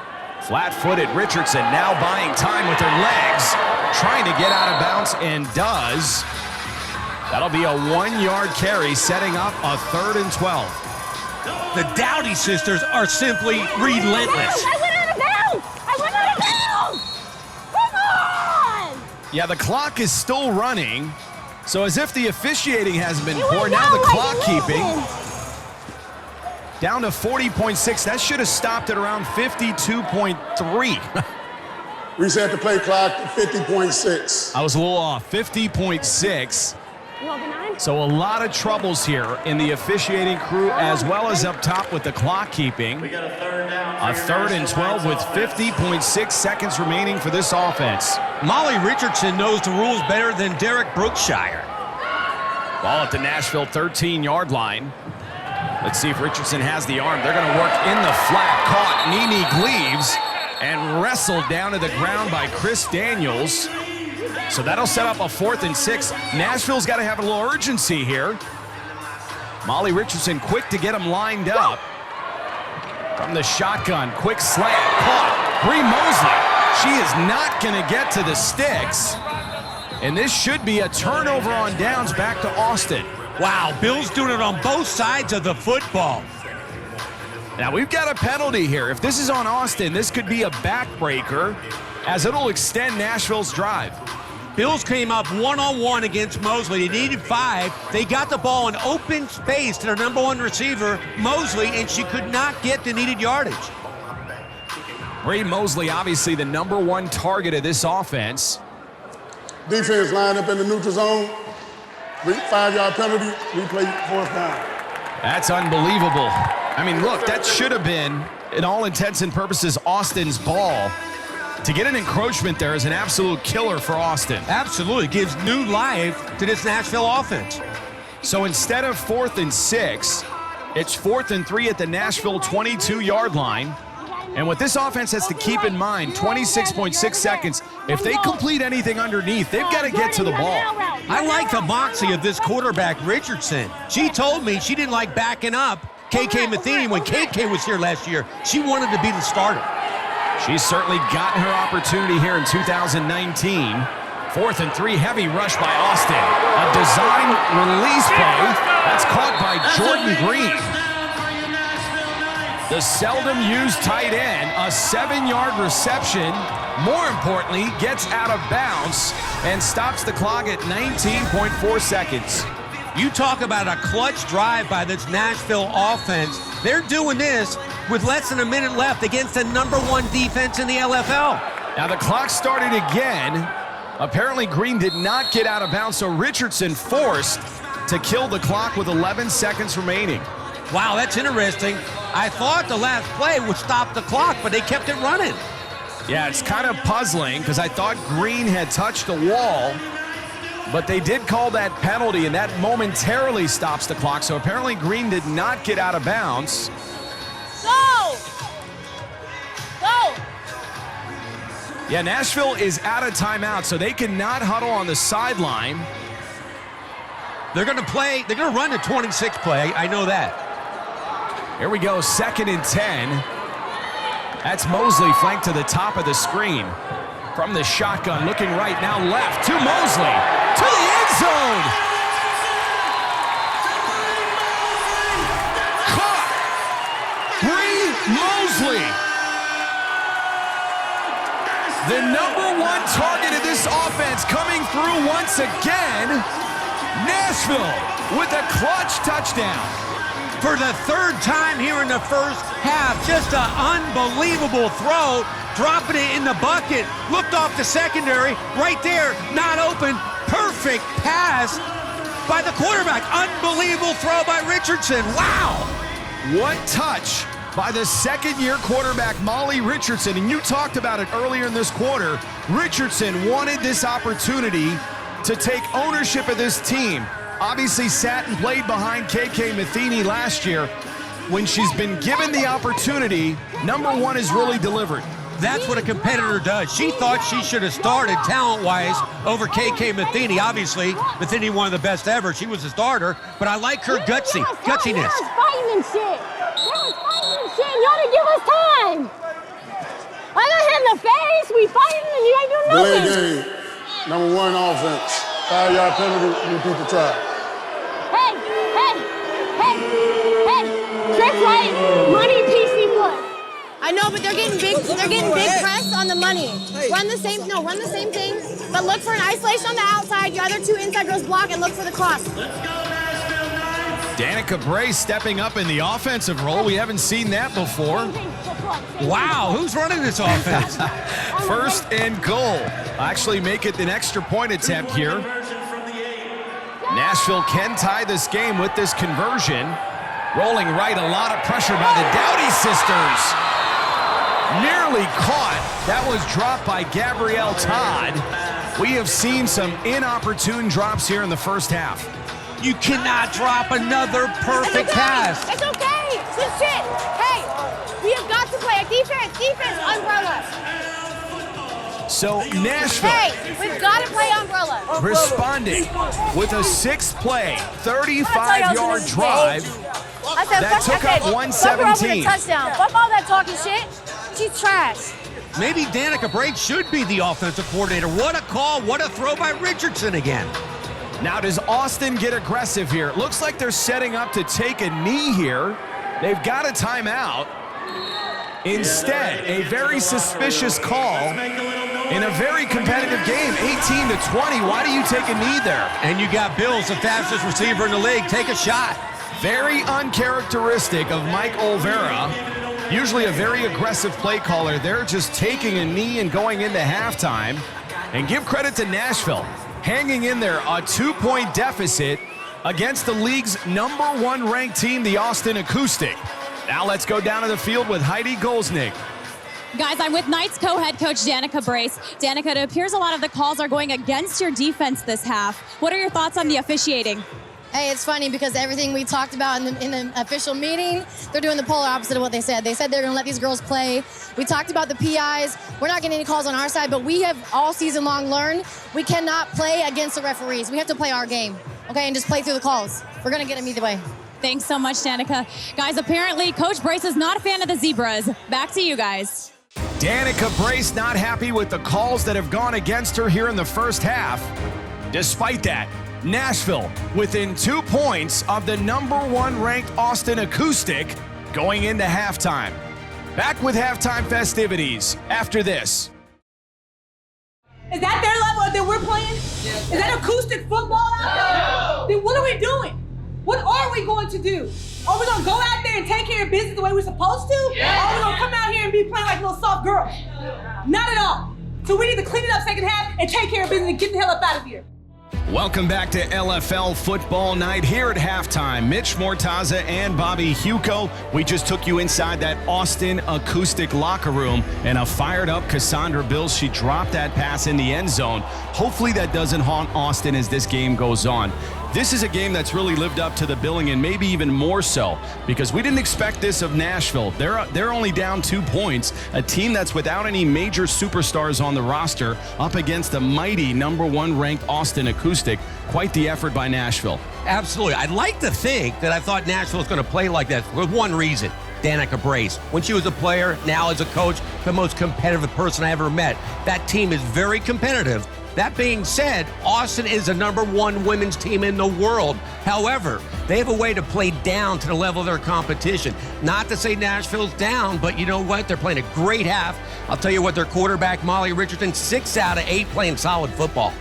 Speaker 1: Flat-footed Richardson now buying time with her legs, trying to get out of bounds and does. That'll be a 1-yard carry, setting up a 3rd and 12.
Speaker 9: The Dowdy sisters are simply relentless.
Speaker 4: I went out of bounds! I went out of bounds! Come on!
Speaker 1: Yeah, the clock is still running. So as if the officiating hasn't been poor, now the clock keeping. Down to 40.6. That should have stopped at around 52.3.
Speaker 5: Reset the play clock to 50.6.
Speaker 1: I was a little off. 50.6. So a lot of troubles here in the officiating crew as well as up top with the clock keeping. We got a 3rd down. A 3rd and 12 with 50.6 seconds remaining for this offense.
Speaker 9: Molly Richardson knows the rules better than Derek Brookshire.
Speaker 1: Ball at the Nashville 13-yard line. Let's see if Richardson has the arm. They're going to work in the flat. Caught Nene Gleaves and wrestled down to the ground by Chris Daniels. So that'll set up a 4th and 6. Nashville's got to have a little urgency here. Molly Richardson quick to get him lined up. From the shotgun, quick slant, caught. Bree Mosley, she is not going to get to the sticks. And this should be a turnover on downs back to Austin.
Speaker 9: Wow, Bill's doing it on both sides of the football.
Speaker 1: Now we've got a penalty here. If this is on Austin, this could be a backbreaker as it'll extend Nashville's drive.
Speaker 9: Bills came up one-on-one against Mosley. They needed 5. They got the ball in open space to their number 1 receiver, Mosley, and she could not get the needed yardage.
Speaker 1: Bree Mosley, obviously the #1 target of this offense.
Speaker 5: Defense line up in the neutral zone. 5-yard penalty, we play 4th down.
Speaker 1: That's unbelievable. I mean, look, that should have been, in all intents and purposes, Austin's ball. To get an encroachment there is an absolute killer for Austin.
Speaker 9: Absolutely. Gives new life to this Nashville offense.
Speaker 1: So instead of 4th and 6, it's 4th and 3 at the Nashville 22-yard line. And what this offense has to keep in mind, 26.6 seconds, if they complete anything underneath, they've got to get to the ball.
Speaker 9: I like the moxie of this quarterback, Richardson. She told me she didn't like backing up KK Matheny when KK was here last year. She wanted to be the starter.
Speaker 1: She's certainly gotten her opportunity here in 2019. 4th and 3, heavy rush by Austin. A design release play. That's caught by Jordan Green. The seldom used tight end, a 7-yard reception. More importantly, gets out of bounds and stops the clock at 19.4 seconds.
Speaker 9: You talk about a clutch drive by this Nashville offense. They're doing this with less than a minute left against the #1 defense in the LFL.
Speaker 1: Now the clock started again. Apparently Green did not get out of bounds, so Richardson forced to kill the clock with 11 seconds remaining.
Speaker 9: Wow, that's interesting. I thought the last play would stop the clock, but they kept it running.
Speaker 1: Yeah, it's kind of puzzling because I thought Green had touched the wall, but they did call that penalty, and that momentarily stops the clock. So apparently Green did not get out of bounds.
Speaker 2: Go! Go!
Speaker 1: Yeah, Nashville is out of timeout, so they cannot huddle on the sideline.
Speaker 9: They're going to run the 26 play. I know that.
Speaker 1: Here we go, 2nd and 10. That's Mosley flanked to the top of the screen. From the shotgun, looking right, now left to Mosley, to the end zone. Caught. Bree Mosley. The #1 target of this offense coming through once again. Nashville with a clutch touchdown.
Speaker 9: For the 3rd time here in the first half, just an unbelievable throw, dropping it in the bucket, looked off the secondary, right there, not open, perfect pass by the quarterback. Unbelievable throw by Richardson, wow!
Speaker 1: What touch by the 2nd-year quarterback, Molly Richardson, and you talked about it earlier in this quarter. Richardson wanted this opportunity to take ownership of this team. Obviously sat and played behind KK Matheny last year. When she's been given the opportunity, #1 has really delivered.
Speaker 9: That's what a competitor does. She thought she should have started talent-wise over KK Matheny. Obviously, Matheny one of the best ever. She was a starter, but I like her gutsiness.
Speaker 4: They was fighting and shit. Y'all didn't give us time. I got hit in the face. We fighting and you ain't doing nothing.
Speaker 5: Delay game. #1 offense. 5-yard penalty, repeat the try.
Speaker 4: Hey. Trick right, money, PC play.
Speaker 2: I know, but they're getting big press on the money. Run the same thing, but look for an isolation on the outside. Your other 2 inside girls block and look for the cross.
Speaker 1: Danica Bray stepping up in the offensive role. We haven't seen that before.
Speaker 9: Wow, who's running this offense?
Speaker 1: 1st and goal. Actually make it an extra point attempt here. Nashville can tie this game with this conversion. Rolling right, a lot of pressure by the Dowdy sisters. Nearly caught. That was dropped by Gabrielle Todd. We have seen some inopportune drops here in the first half.
Speaker 9: You cannot drop another perfect pass.
Speaker 2: It's okay. Good shit. Hey, we have got to play a defense, umbrella.
Speaker 1: So Nashville.
Speaker 2: Hey, we've got to play umbrella.
Speaker 1: Responding with a 6-play, 35-yard drive that took up 117.
Speaker 2: Touchdown. Fuck all that talking shit. She's trash.
Speaker 9: Maybe Danica Bray should be the offensive coordinator. What a call, what a throw by Richardson again.
Speaker 1: Now does Austin get aggressive here? It looks like they're setting up to take a knee here. They've got a timeout. Instead, a very suspicious call in a very competitive game, 18-20. Why do you take a knee there?
Speaker 9: And you got Bills, the fastest receiver in the league. Take a shot.
Speaker 1: Very uncharacteristic of Mike Olvera. Usually a very aggressive play caller. They're just taking a knee and going into halftime. And give credit to Nashville, hanging in there, a 2-point deficit against the league's #1 ranked team, the Austin Acoustic. Now let's go down to the field with Heidi Golznig.
Speaker 10: Guys, I'm with Knights co-head coach Danica Brace. Danica, it appears a lot of the calls are going against your defense this half. What are your thoughts on the officiating?
Speaker 2: Hey, it's funny because everything we talked about in the official meeting, they're doing the polar opposite of what they said. They said they're going to let these girls play. We talked about the PIs. We're not getting any calls on our side, but we have all season long learned we cannot play against the referees. We have to play our game, okay, and just play through the calls. We're going to get them either way.
Speaker 10: Thanks so much, Danica. Guys, apparently Coach Brace is not a fan of the Zebras. Back to you guys.
Speaker 1: Danica Brace not happy with the calls that have gone against her here in the first half. Despite that, Nashville within 2 points of the #1 ranked Austin Acoustic going into halftime. Back with halftime festivities after this.
Speaker 7: Is that their level that we're playing? Is that acoustic football out there? Then what are we doing? What are we going to do? Are we going to go out there and take care of business the way we're supposed to? Or are we going to come out here and be playing like little soft girls? Not at all. So we need to clean it up second half and take care of business and get the hell up out of here.
Speaker 1: Welcome back to LFL Football Night here at halftime. Mitch Mortaza and Bobby Huco. We just took you inside that Austin Acoustic locker room, and a fired-up Cassandra Bills. She dropped that pass in the end zone. Hopefully that doesn't haunt Austin as this game goes on. This is a game that's really lived up to the billing, and maybe even more so, because we didn't expect this of Nashville. They're only down 2 points, a team that's without any major superstars on the roster, up against the mighty #1 ranked Austin Acoustic. Quite the effort by Nashville.
Speaker 9: Absolutely. I'd like to think that I thought Nashville was going to play like that for one reason. Danica Brace. When she was a player, now as a coach, the most competitive person I ever met. That team is very competitive. That being said, Austin is the #1 women's team in the world. However, they have a way to play down to the level of their competition. Not to say Nashville's down, but you know what? They're playing a great half. I'll tell you what, their quarterback, Molly Richardson, 6 out of 8 playing solid football.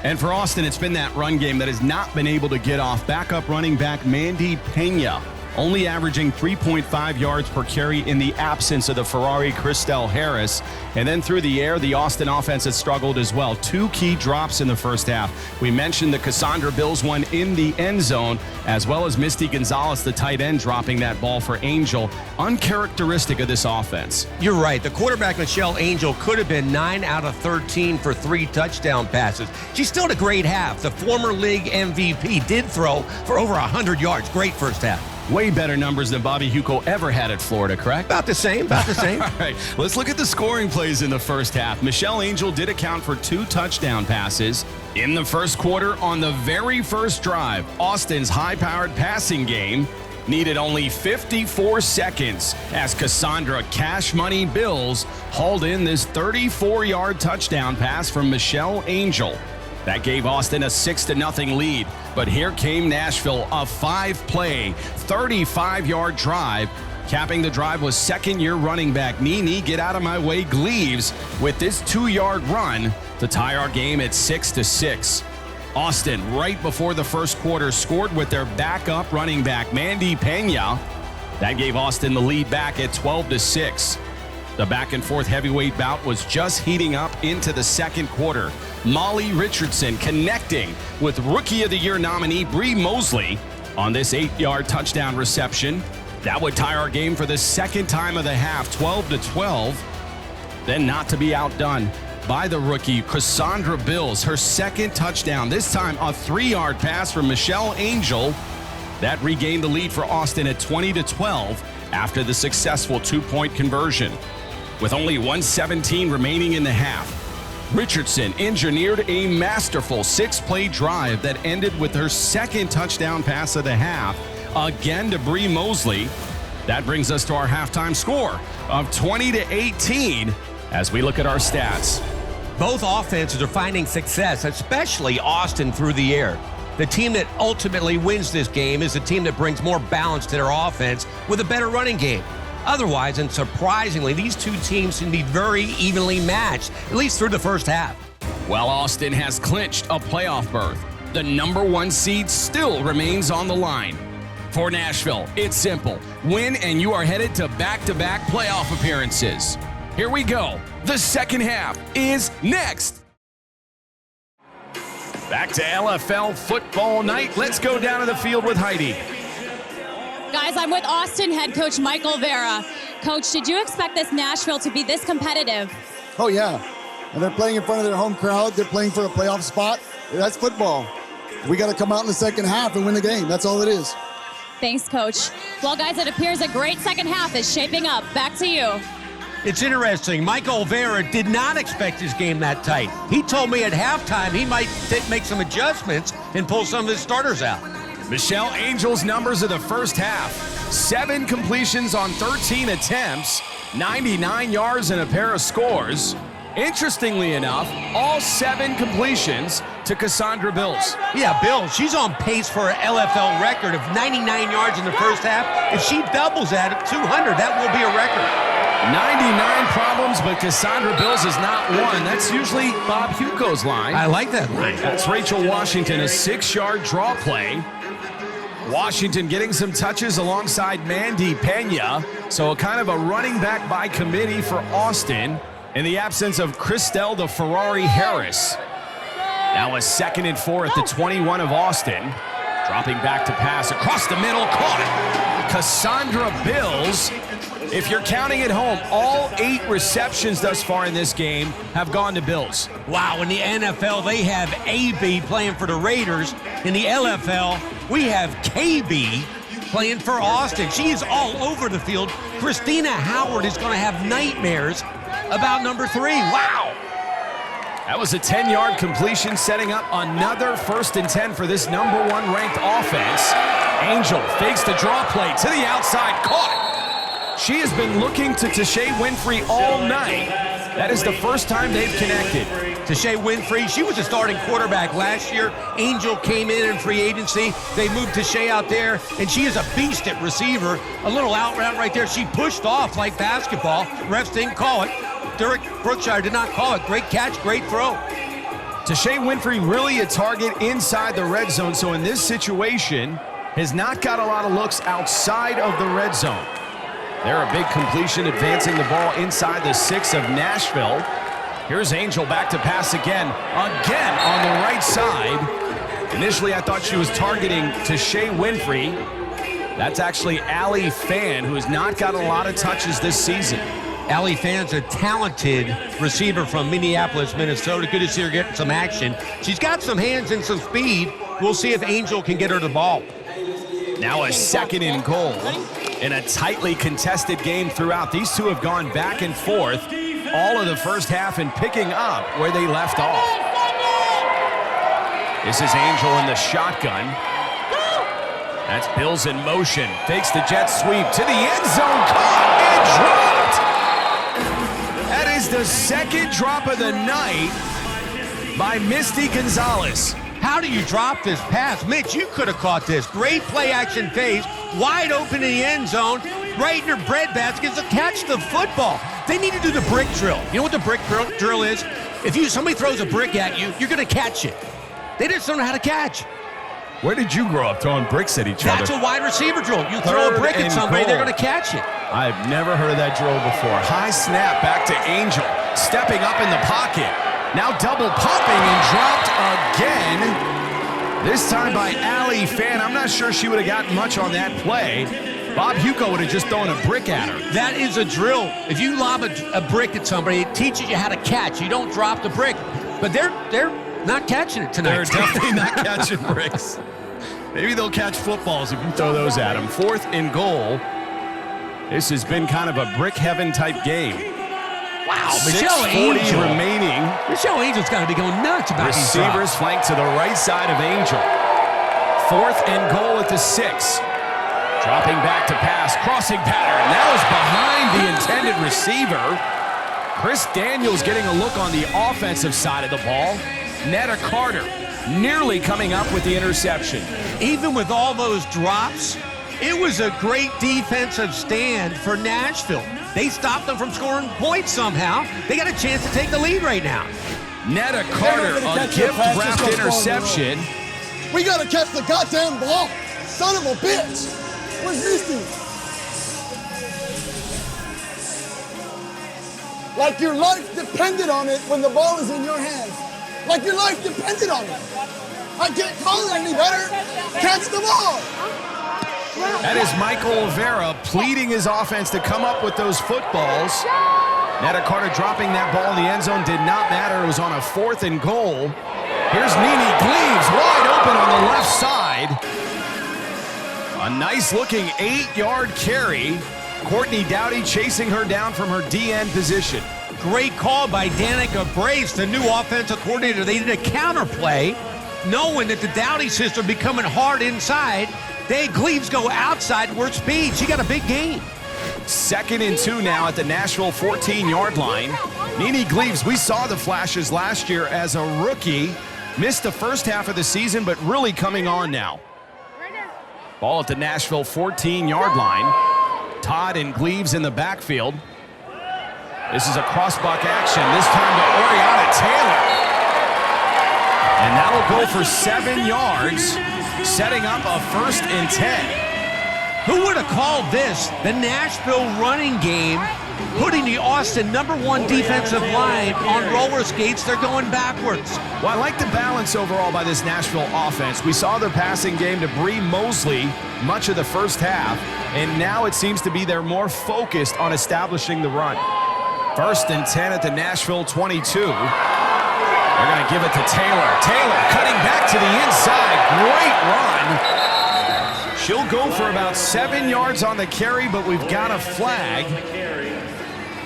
Speaker 1: And for Austin, it's been that run game that has not been able to get off. Backup running back Mandy Pena, only averaging 3.5 yards per carry in the absence of the Ferrari Christelle Harris. And then through the air, the Austin offense has struggled as well. 2 key drops in the first half. We mentioned the Cassandra Bills one in the end zone, as well as Misty Gonzalez, the tight end, dropping that ball for Angel. Uncharacteristic of this offense.
Speaker 9: You're right. The quarterback, Michelle Angel, could have been 9 out of 13 for 3 touchdown passes. She still had a great half. The former league MVP did throw for over 100 yards. Great first half.
Speaker 1: Way better numbers than Bobby Huco ever had at Florida, correct?
Speaker 9: About the same, about the same.
Speaker 1: All right, let's look at the scoring plays in the first half. Michelle Angel did account for 2 touchdown passes. In the first quarter, on the very first drive, Austin's high-powered passing game needed only 54 seconds as Cassandra Cash Money Bills hauled in this 34-yard touchdown pass from Michelle Angel. That gave Austin a 6-0 lead. But here came Nashville, a 5-play, 35-yard drive. Capping the drive was second-year running back Nene Get Out of My Way Gleaves with this 2-yard run to tie our game at 6-6. Austin, right before the first quarter, scored with their backup running back Mandy Pena. That gave Austin the lead back at 12-6. The back-and-forth heavyweight bout was just heating up into the second quarter. Molly Richardson connecting with Rookie of the Year nominee Bree Mosley on this 8-yard touchdown reception. That would tie our game for the second time of the half, 12-12. Then not to be outdone by the rookie, Cassandra Bills, her second touchdown. This time a 3-yard pass from Michelle Angel. That regained the lead for Austin at 20-12 after the successful 2-point conversion. With only 1:17 remaining in the half, Richardson engineered a masterful 6-play drive that ended with her second touchdown pass of the half, again to Bree Mosley. That brings us to our halftime score of 20-18 as we look at our stats.
Speaker 9: Both offenses are finding success, especially Austin through the air. The team that ultimately wins this game is the team that brings more balance to their offense with a better running game. Otherwise, and surprisingly, these two teams can be very evenly matched, at least through the first half.
Speaker 1: While Austin has clinched a playoff berth, the #1 seed still remains on the line. For Nashville, it's simple. Win and you are headed to back-to-back playoff appearances. Here we go. The second half is next. Back to LFL football night. Let's go down to the field with Heidi.
Speaker 10: Guys, I'm with Austin head coach Michael Vera. Coach, did you expect this Nashville to be this competitive?
Speaker 6: Oh, yeah. And they're playing in front of their home crowd. They're playing for a playoff spot. That's football. We got to come out in the second half and win the game. That's all it is.
Speaker 10: Thanks, Coach. Well, guys, it appears a great second half is shaping up. Back to you.
Speaker 9: It's interesting. Michael Vera did not expect his game that tight. He told me at halftime he might make some adjustments and pull some of his starters out.
Speaker 1: Michelle Angel's numbers of the first half. 7 completions on 13 attempts, 99 yards and a pair of scores. Interestingly enough, all 7 completions to Cassandra Bills.
Speaker 9: Yeah, Bills, she's on pace for an LFL record of 99 yards in the first half. If she doubles that at 200, that will be a record.
Speaker 1: 99 problems, but Cassandra Bills is not one. That's usually Bob Huco's line.
Speaker 9: I like that line.
Speaker 1: That's Rachel Washington, a 6-yard draw play. Washington getting some touches alongside Mandy Pena. So a kind of a running back by committee for Austin in the absence of Christelle the Ferrari Harris. Now a 2nd and 4 at the 21 of Austin. Dropping back to pass across the middle, caught. Cassandra Bills. If you're counting at home, all 8 receptions thus far in this game have gone to Bills.
Speaker 9: Wow, in the NFL, they have AB playing for the Raiders. In the LFL, we have KB playing for Austin. She is all over the field. Christina Howard is going to have nightmares about number 3. Wow.
Speaker 1: That was a 10-yard completion, setting up another 1st and 10 for this number 1 ranked offense. Angel fakes the draw play to the outside, caught. She has been looking to Tashay Winfrey all night. That is the first time they've connected.
Speaker 9: Tashay Winfrey, she was a starting quarterback last year. Angel came in free agency. They moved Tashay out there, and she is a beast at receiver. A little out route right there. She pushed off like basketball. Refs didn't call it. Derek Brookshire did not call it. Great catch, great throw.
Speaker 1: Tashay Winfrey really a target inside the red zone, so in this situation, has not got a lot of looks outside of the red zone. They're a big completion, advancing the ball inside the 6 of Nashville. Here's Angel back to pass again on the right side. Initially, I thought she was targeting Tashay Winfrey. That's actually Allie Fan, who has not got a lot of touches this season.
Speaker 9: Allie Fan's a talented receiver from Minneapolis, Minnesota. Good to see her getting some action. She's got some hands and some speed. We'll see if Angel can get her the ball.
Speaker 1: Now a 2nd and goal. In a tightly contested game throughout. These two have gone back and forth all of the first half and picking up where they left off. This is Angel in the shotgun. That's Bills in motion. Fakes the jet sweep to the end zone. Caught and dropped. That is the 2nd drop of the night by Misty Gonzalez.
Speaker 9: How do you drop this pass? Mitch, you could have caught this. Great play-action phase, wide open in the end zone, right in her breadbasket to catch the football. They need to do the brick drill. You know what the brick drill is? If somebody throws a brick at you, you're going to catch it. They just don't know how to catch.
Speaker 1: Where did you grow up throwing bricks at each other?
Speaker 9: That's a wide receiver drill. You throw a brick at somebody, they're going to catch it.
Speaker 1: I've never heard of that drill before. High snap back to Angel, stepping up in the pocket. Now double popping and dropped again. This time by Allie Fan. I'm not sure she would have gotten much on that play. Bob Huco would have just thrown a brick at her.
Speaker 9: That is a drill. If you lob a brick at somebody, it teaches you how to catch. You don't drop the brick. But they're not catching it tonight.
Speaker 1: They're definitely not catching bricks. Maybe they'll catch footballs if you throw those at them. 4th and goal. This has been kind of a brick heaven type game.
Speaker 9: Wow, Michelle Angel
Speaker 1: remaining.
Speaker 9: Michelle Angel's got to be going nuts about these drops.
Speaker 1: Receivers flanked to the right side of Angel. 4th and goal at the 6. Dropping back to pass, crossing pattern. That was behind the intended receiver. Chris Daniels getting a look on the offensive side of the ball. Netta Carter nearly coming up with the interception.
Speaker 9: Even with all those drops, it was a great defensive stand for Nashville. They stopped them from scoring points somehow. They got a chance to take the lead right now.
Speaker 1: Netta Carter, a gift-wrapped interception.
Speaker 6: We got to catch the goddamn ball. Son of a bitch. Where's Misty? Like your life depended on it when the ball is in your hands. Like your life depended on it. I can't call it any better. Catch the ball.
Speaker 1: That is Michael Rivera pleading his offense to come up with those footballs. Netta Carter dropping that ball in the end zone did not matter. It was on a 4th and goal. Here's Nene Gleaves wide open on the left side. A nice-looking 8-yard carry. Courtney Dowdy chasing her down from her DN position.
Speaker 9: Great call by Danica Brace, the new offensive coordinator. They did a counter play, knowing that the Dowdy sister becoming hard inside. Gleaves go outside where speed. She got a big gain.
Speaker 1: 2nd and 2 now at the Nashville 14-yard line. Nene Gleaves, we saw the flashes last year as a rookie. Missed the first half of the season, but really coming on now. Ball at the Nashville 14-yard line. Todd and Gleaves in the backfield. This is a crossbuck action, this time to Oriana Taylor. And that'll go for 7 yards, setting up a 1st and 10.
Speaker 9: Who would have called this the Nashville running game, putting the Austin #1 defensive line on roller skates? They're going backwards.
Speaker 1: Well, I like the balance overall by this Nashville offense. We saw their passing game to Bree Mosley much of the first half, and now it seems to be they're more focused on establishing the run. 1st and 10 at the Nashville 22. They're going to give it to Taylor. Taylor cutting back to the inside. Great run. She'll go for about 7 yards on the carry, but we've got a flag.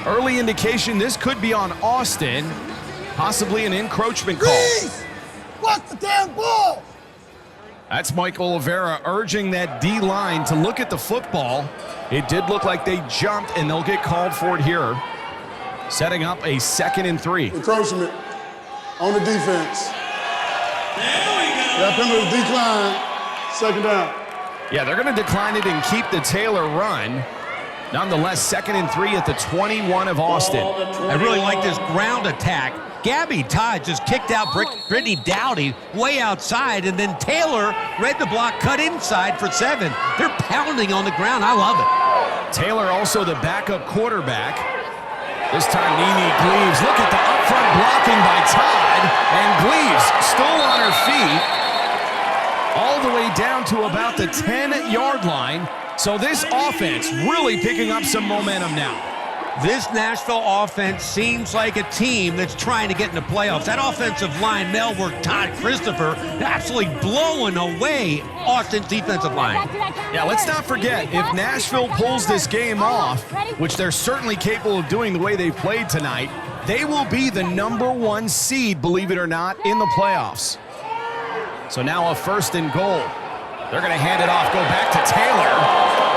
Speaker 1: Early indication this could be on Austin. Possibly an encroachment call.
Speaker 6: Please! Watch the damn ball!
Speaker 1: That's Michael Rivera urging that D-line to look at the football. It did look like they jumped, and they'll get called for it here. Setting up a 2nd and 3.
Speaker 5: Encroachment on the defense. There we go. That penalty decline. 2nd down.
Speaker 1: Yeah, they're going to decline it and keep the Taylor run. Nonetheless, 2nd and 3 at the 21 of Austin.
Speaker 9: I really like this ground attack. Gabby Todd just kicked out Brittany Dowdy way outside, and then Taylor read the block, cut inside for 7. They're pounding on the ground. I love it.
Speaker 1: Taylor also the backup quarterback. This time Nene Gleaves. Look at the upfront blocking by Todd, and Gleaves still on her feet. All the way down to about the 10-yard line. So this offense really picking up some momentum now.
Speaker 9: This Nashville offense seems like a team that's trying to get in the playoffs. That offensive line, Melwork, Todd Christopher, absolutely blowing away Austin's defensive line.
Speaker 1: Yeah, let's not forget, if Nashville pulls this game off, which they're certainly capable of doing the way they played tonight, they will be the #1 seed, believe it or not, in the playoffs. So now a 1st and goal. They're going to hand it off, go back to Taylor.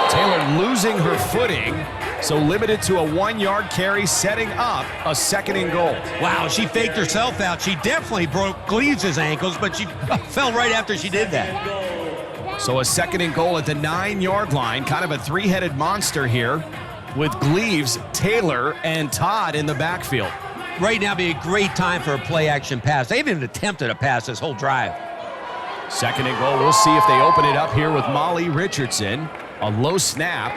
Speaker 1: Taylor losing her footing, so limited to a 1-yard carry, setting up a 2nd and goal.
Speaker 9: Wow, she faked herself out. She definitely broke Gleaves' ankles, but she fell right after she did that.
Speaker 1: So a 2nd and goal at the 9-yard line, kind of a 3-headed monster here with Gleaves, Taylor, and Todd in the backfield.
Speaker 9: Right now be a great time for a play-action pass. They haven't even attempted a pass this whole drive.
Speaker 1: 2nd and goal. We'll see if they open it up here with Molly Richardson. A low snap.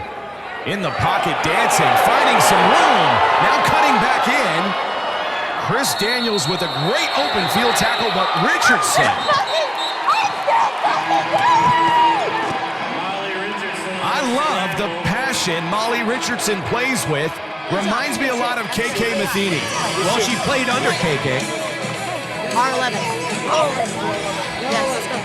Speaker 1: In the pocket, dancing, finding some room. Now cutting back in. Chris Daniels with a great open field tackle, but Richardson. I love the passion Molly Richardson plays with. Reminds me a lot of KK Matheny.
Speaker 9: Well, she played under KK.
Speaker 2: R11. Yes, let's go.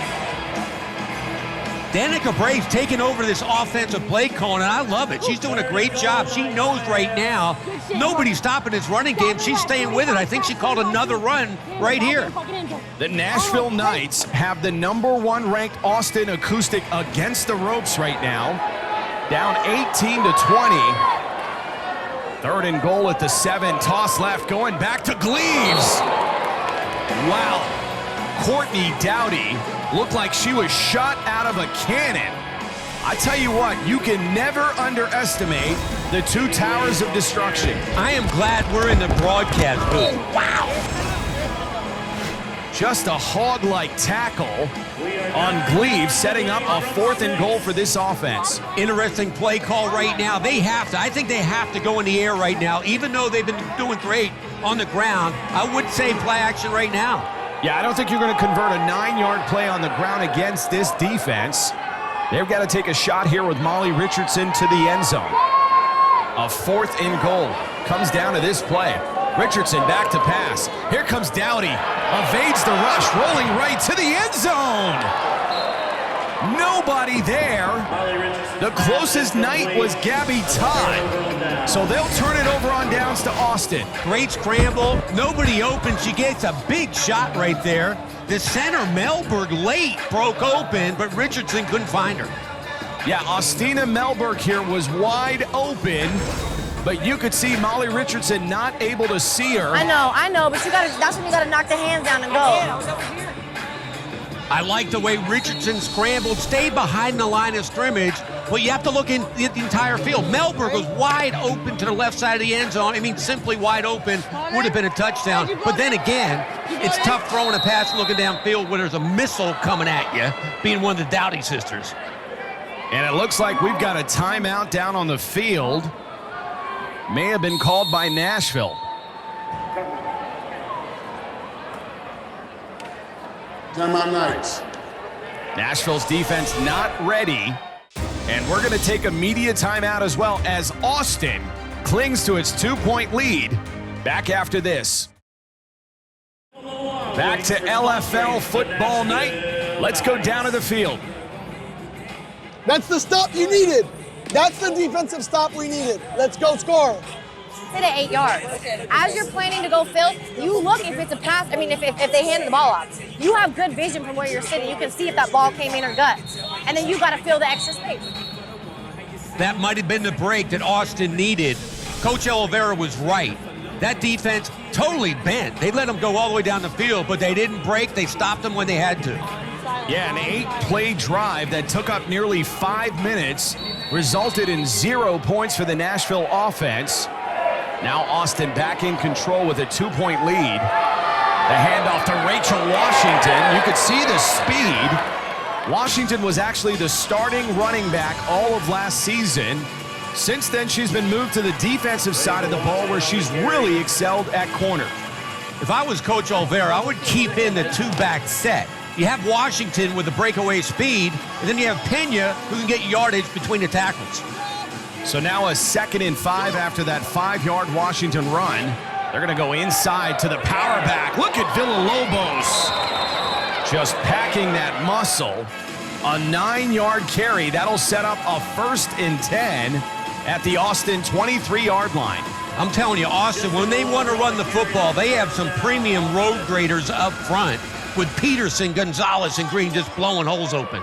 Speaker 9: Danica Braves taking over this offensive play calling, and I love it. She's doing a great job. She knows right now nobody's stopping this running game. She's staying with it. I think she called another run right here.
Speaker 1: The Nashville Knights have the #1 ranked Austin Acoustic against the ropes right now. Down 18-20. 3rd and goal at the 7. Toss left, going back to Gleaves. Wow. Courtney Dowdy looked like she was shot out of a cannon. I tell you what, you can never underestimate the 2 towers of destruction.
Speaker 9: I am glad we're in the broadcast booth. Wow.
Speaker 1: Just a hog-like tackle on Gleave, setting up a 4th and goal for this offense.
Speaker 9: Interesting play call right now. I think they have to go in the air right now, even though they've been doing great on the ground. I would say play action right now.
Speaker 1: Yeah, I don't think you're going to convert a 9-yard play on the ground against this defense. They've got to take a shot here with Molly Richardson to the end zone. A 4th and goal comes down to this play. Richardson back to pass. Here comes Dowdy. Evades the rush, rolling right to the end zone. Nobody there. The closest Knight was Gabby Todd. So they'll turn it over on downs to Austin.
Speaker 9: Great scramble. Nobody open. She gets a big shot right there. The center, Melberg, late broke open, but Richardson couldn't find her.
Speaker 1: Yeah, Austina Melberg here was wide open, but you could see Molly Richardson not able to see her.
Speaker 2: I know, but that's when you gotta knock the hands down and go.
Speaker 9: I like the way Richardson scrambled, stayed behind the line of scrimmage, but you have to look at the entire field. Melberg was wide open to the left side of the end zone. I mean, simply wide open, would have been a touchdown. But then again, it's tough throwing a pass looking downfield when there's a missile coming at you, being one of the Dowdy sisters.
Speaker 1: And it looks like we've got a timeout down on the field. May have been called by Nashville.
Speaker 5: Timeout Knights.
Speaker 1: Nashville's defense not ready. And we're going to take a media timeout as well as Austin clings to its 2-point lead. Back after this. Back to LFL football night. Let's go down to the field.
Speaker 6: That's the stop you needed. That's the defensive stop we needed. Let's go score.
Speaker 2: Hit it 8 yards. As you're planning to go fill, you look if it's a pass. I mean, if they hand the ball off, you have good vision from where you're sitting. You can see if that ball came in or gut, and then you got to fill the extra space.
Speaker 9: That might have been the break that Austin needed. Coach Oliveira was right. That defense totally bent. They let them go all the way down the field, but they didn't break. They stopped them when they had to.
Speaker 1: Yeah, an 8-play drive that took up nearly 5 minutes resulted in 0 points for the Nashville offense. Now Austin back in control with a 2-point lead. The handoff to Rachel Washington. You could see the speed. Washington was actually the starting running back all of last season. Since then, she's been moved to the defensive side of the ball where she's really excelled at corner.
Speaker 9: If I was Coach Oliveira, I would keep in the 2-back set. You have Washington with the breakaway speed, and then you have Pena who can get yardage between the tackles.
Speaker 1: So now a 2nd and 5 after that 5-yard Washington run. They're going to go inside to the power back. Look at Villalobos just packing that muscle. A 9-yard carry. That'll set up a 1st and 10 at the Austin 23-yard line.
Speaker 9: I'm telling you, Austin, when they want to run the football, they have some premium road graders up front with Peterson, Gonzalez, and Green just blowing holes open.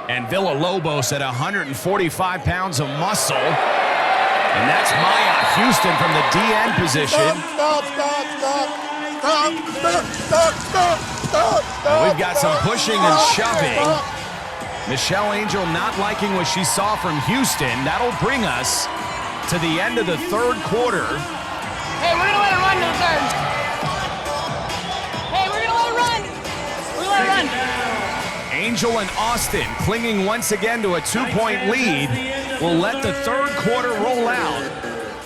Speaker 1: And Villalobos at 145 pounds of muscle. And that's Maya Houston from the DN position. And we've got some pushing and shoving. Michelle Angel not liking what she saw from Houston. That'll bring us to the end of the 3rd quarter.
Speaker 4: Hey, we're gonna let it run to the 3rd. Hey, we're gonna let it run. We're gonna let it run.
Speaker 1: Angel and Austin clinging once again to a 2-point lead. Will let the 3rd quarter roll out,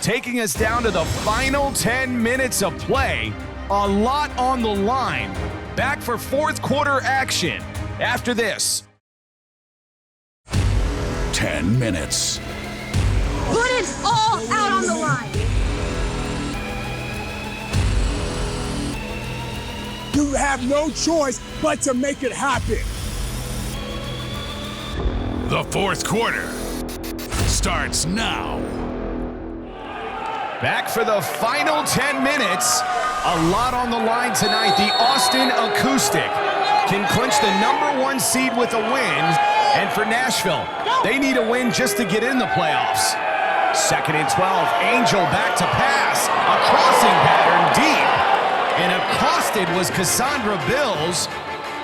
Speaker 1: taking us down to the final 10 minutes of play. A lot on the line. Back for 4th quarter action after this.
Speaker 19: 10 minutes.
Speaker 2: Put it all out on the line.
Speaker 18: You have no choice but to make it happen.
Speaker 19: The 4th quarter starts now.
Speaker 1: Back for the final 10 minutes. A lot on the line tonight. The Austin Acoustic can clinch the #1 seed with a win. And for Nashville, they need a win just to get in the playoffs. 2nd and 12. Angel back to pass. A crossing pattern deep. And accosted was Cassandra Bills.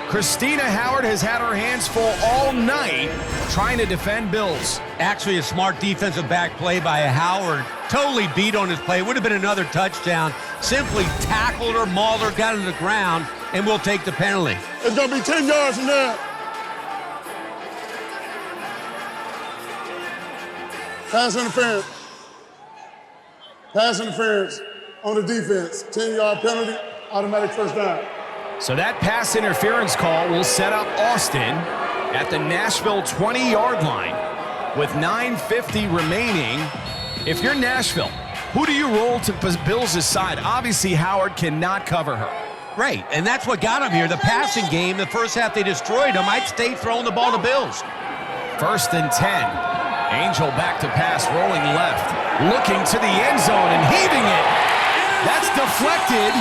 Speaker 1: Christina Howard has had her hands full all night trying to defend Bills.
Speaker 9: Actually, a smart defensive back play by Howard. Totally beat on his play. Would have been another touchdown. Simply tackled her, mauled her, got her to the ground. and we'll take the penalty.
Speaker 5: It's going to be 10 yards from there. Pass interference. Pass interference on the defense. 10-yard penalty, automatic first down.
Speaker 1: So that pass interference call will set up Austin at the Nashville 20-yard line with 9:50 remaining. If you're Nashville, who do you roll to Bills' side? Obviously, Howard cannot cover her.
Speaker 9: Right, and that's what got him here. The passing game, the first half they destroyed him. I'd stay throwing the ball to Bills.
Speaker 1: 1st and 10. Angel back to pass, rolling left, looking to the end zone and heaving it. That's deflected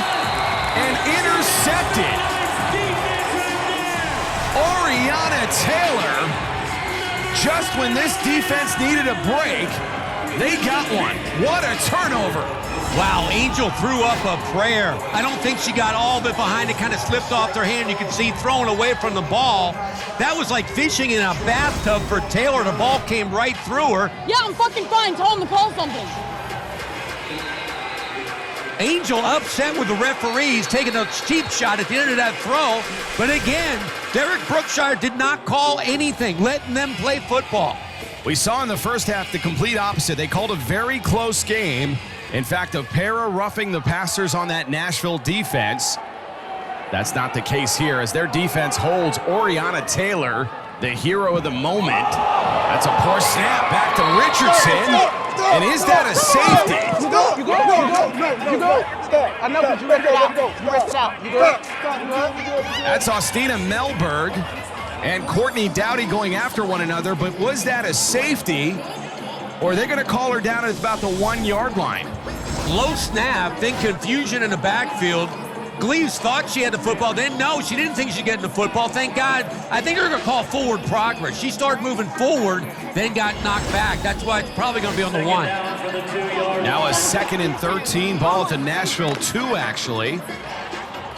Speaker 1: and intercepted. Oriana Taylor, just when this defense needed a break, they got one. What a turnover.
Speaker 9: Wow, Angel threw up a prayer. I don't think she got all of it behind it, kind of slipped off their hand. You can see throwing away from the ball. That was like fishing in a bathtub for Taylor. The ball came right through her.
Speaker 4: Yeah, I'm fucking fine. Tell him to call something.
Speaker 9: Angel upset with the referees, taking a cheap shot at the end of that throw. But again, Derek Brookshire did not call anything, letting them play football.
Speaker 1: We saw in the first half the complete opposite. They called a very close game. In fact, a pair of roughing the passers on that Nashville defense. That's not the case here as their defense holds Oriana Taylor, the hero of the moment. That's a poor snap back to Richardson. And is that a safety?
Speaker 14: You go. I know, but you rest it out. You rest it out. You good?
Speaker 1: That's Austina Melberg and Courtney Dowdy going after one another, but was that a safety? Or are they going to call her down at about the 1-yard line?
Speaker 9: Low snap, then confusion in the backfield. Gleaves thought she had the football. Then no, she didn't think she'd get in the football. Thank God. I think they're going to call forward progress. She started moving forward, then got knocked back. That's why it's probably going to be on the 1.
Speaker 1: Now a 2nd and 13, ball at the Nashville 2, actually.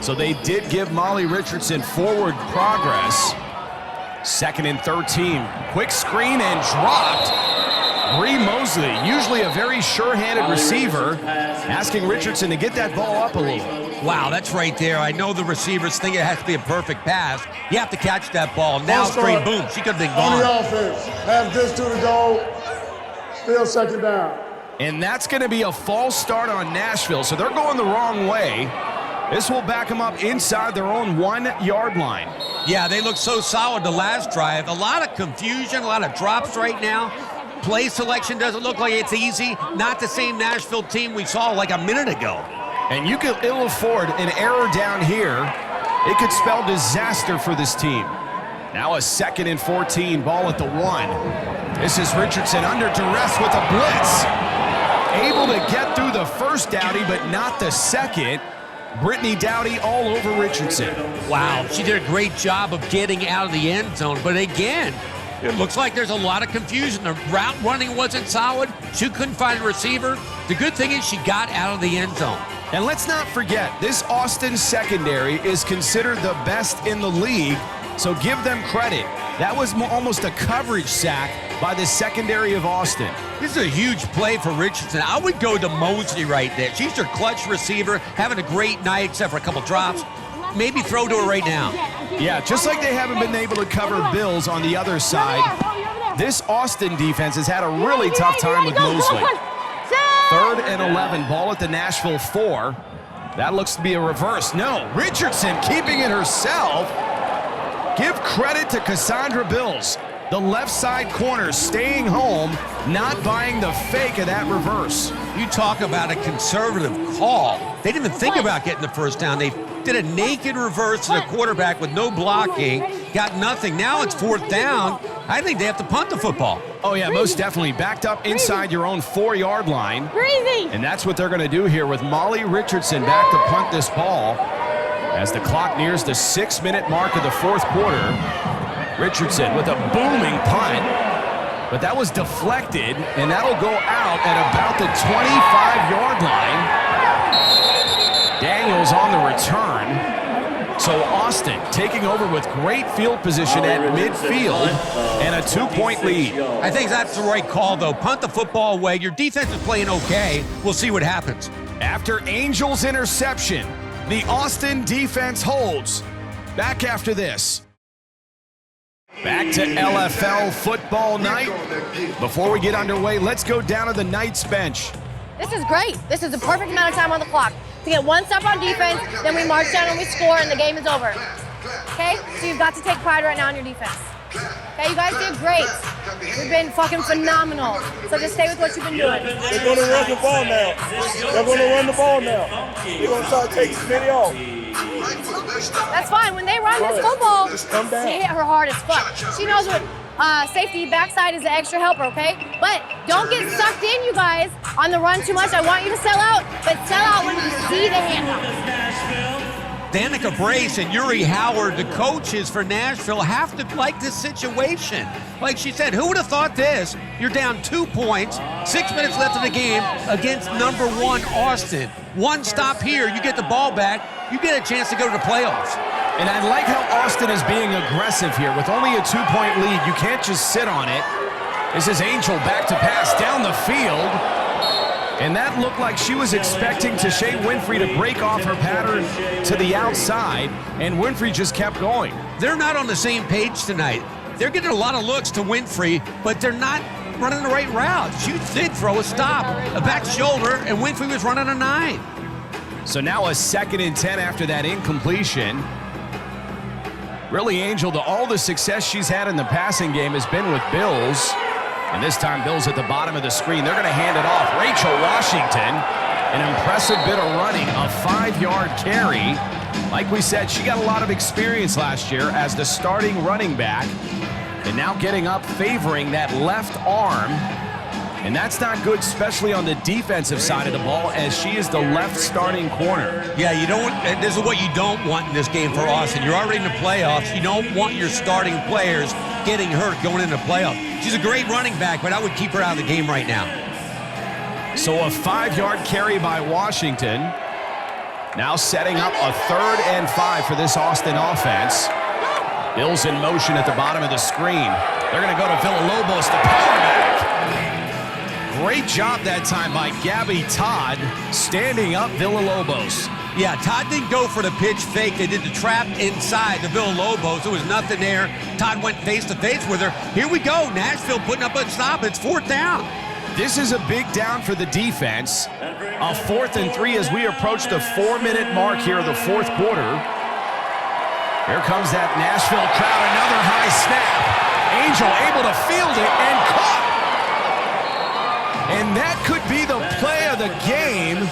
Speaker 1: So they did give Molly Richardson forward progress. 2nd and 13, quick screen and dropped. Bree Mosley, usually a very sure-handed receiver, asking Richardson to get that ball up a little.
Speaker 9: Wow, that's right there. I know the receivers think it has to be a perfect pass. You have to catch that ball. Now straight, boom, she could have been gone.
Speaker 5: On the offense, have this to the goal, still 2nd down.
Speaker 1: And that's going to be a false start on Nashville, so they're going the wrong way. This will back them up inside their own 1-yard line.
Speaker 9: Yeah, they look so solid the last drive. A lot of confusion, a lot of drops right now. Play selection doesn't look like it's easy. Not the same Nashville team we saw like a minute ago.
Speaker 1: And you could ill afford an error down here. It could spell disaster for this team. Now a 2nd and 14, ball at the 1. This is Richardson under duress with a blitz. Able to get through the first Dowdy, but not the second. Brittany Dowdy all over Richardson.
Speaker 9: Wow, she did a great job of getting out of the end zone. But again, it looks like there's a lot of confusion. The route running wasn't solid. She couldn't find a receiver. The good thing is she got out of the end zone.
Speaker 1: And let's not forget, this Austin secondary is considered the best in the league, so give them credit. That was almost a coverage sack by the secondary of Austin.
Speaker 9: This is a huge play for Richardson. I would go to Mosley right there. She's their clutch receiver, having a great night except for a couple drops. Maybe throw to her right now.
Speaker 1: Yeah, just like they haven't been able to cover Bills on the other side, this Austin defense has had a really tough time with Mosley. 3rd and 11, ball at the Nashville 4. That looks to be a reverse. No, Richardson keeping it herself. Give credit to Cassandra Bills, the left side corner, staying home, not buying the fake of that reverse.
Speaker 9: You talk about a conservative call. They didn't even think about getting the first down. They did a naked reverse to the quarterback with no blocking, got nothing. Now it's 4th down. I think they have to punt the football.
Speaker 1: Oh, yeah, most definitely. Backed up inside your own 4-yard line. And that's what they're going to do here with Molly Richardson back to punt this ball. As the clock nears the 6-minute mark of the 4th quarter, Richardson with a booming punt, but that was deflected, and that'll go out at about the 25-yard line. Daniels on the return. So Austin taking over with great field position at midfield and a 2-point lead.
Speaker 9: I think that's the right call, though. Punt the football away. Your defense is playing okay. We'll see what happens.
Speaker 1: After Angel's interception, The Austin defense holds. Back after this. Back to LFL football night. Before we get underway, let's go down to the Knights bench.
Speaker 2: This is great. This is the perfect amount of time on the clock to get one stop on defense, then we march down and we score, and the game is over. Okay? So you've got to take pride right now in your defense. Okay, you guys did great. You've been fucking phenomenal. So just stay with what you've been doing.
Speaker 18: They're going to run the ball now. They're going to run the ball now. They're going to try to take Smitty off.
Speaker 2: That's fine. When they run this football,
Speaker 18: just come down.
Speaker 2: She hit her hard as fuck. She knows what safety backside is the extra helper, okay? But don't get sucked in, you guys, on the run too much. I want you to sell out, but sell out when you see the handoff.
Speaker 9: Danica Brace and Yuri Howard, the coaches for Nashville, have to like this situation. Like she said, who would have thought this? You're down 2 points, 6 minutes left in the game against number 1 Austin. One stop here, you get the ball back, you get a chance to go to the playoffs.
Speaker 1: And I like how Austin is being aggressive here. With only a 2-point lead, you can't just sit on it. This is Angel back to pass down the field. And that looked like she was expecting Tashay Winfrey to break off her pattern to the outside, and Winfrey just kept going.
Speaker 9: They're not on the same page tonight. They're getting a lot of looks to Winfrey, but they're not running the right route. She did throw a stop, a back shoulder, and Winfrey was running a 9.
Speaker 1: So now a 2nd and 10 after that incompletion. Really, Angel, all the success she's had in the passing game has been with Bills. And this time, Bills at the bottom of the screen. They're going to hand it off. Rachel Washington, an impressive bit of running, a 5-yard carry. Like we said, she got a lot of experience last year as the starting running back. And now getting up, favoring that left arm. And that's not good, especially on the defensive side of the ball, as she is the left starting corner.
Speaker 9: Yeah, you don't. And this is what you don't want in this game for Austin. You're already in the playoffs. You don't want your starting players getting hurt going into the playoffs. She's a great running back, but I would keep her out of the game right now.
Speaker 1: So a 5-yard carry by Washington. Now setting up a 3rd and 5 for this Austin offense. Bills in motion at the bottom of the screen. They're going to go to Villalobos, the power back. Great job that time by Gabby Todd, standing up Villalobos.
Speaker 9: Yeah, Todd didn't go for the pitch fake. They did the trap inside the Villalobos. There was nothing there. Todd went face-to-face with her. Here we go. Nashville putting up a stop. It's 4th down.
Speaker 1: This is a big down for the defense. A 4th and 3 as we approach the 4-minute mark here of the 4th quarter. Here comes that Nashville crowd. Another high snap. Angel able to field it and caught. And that could be the play of the game.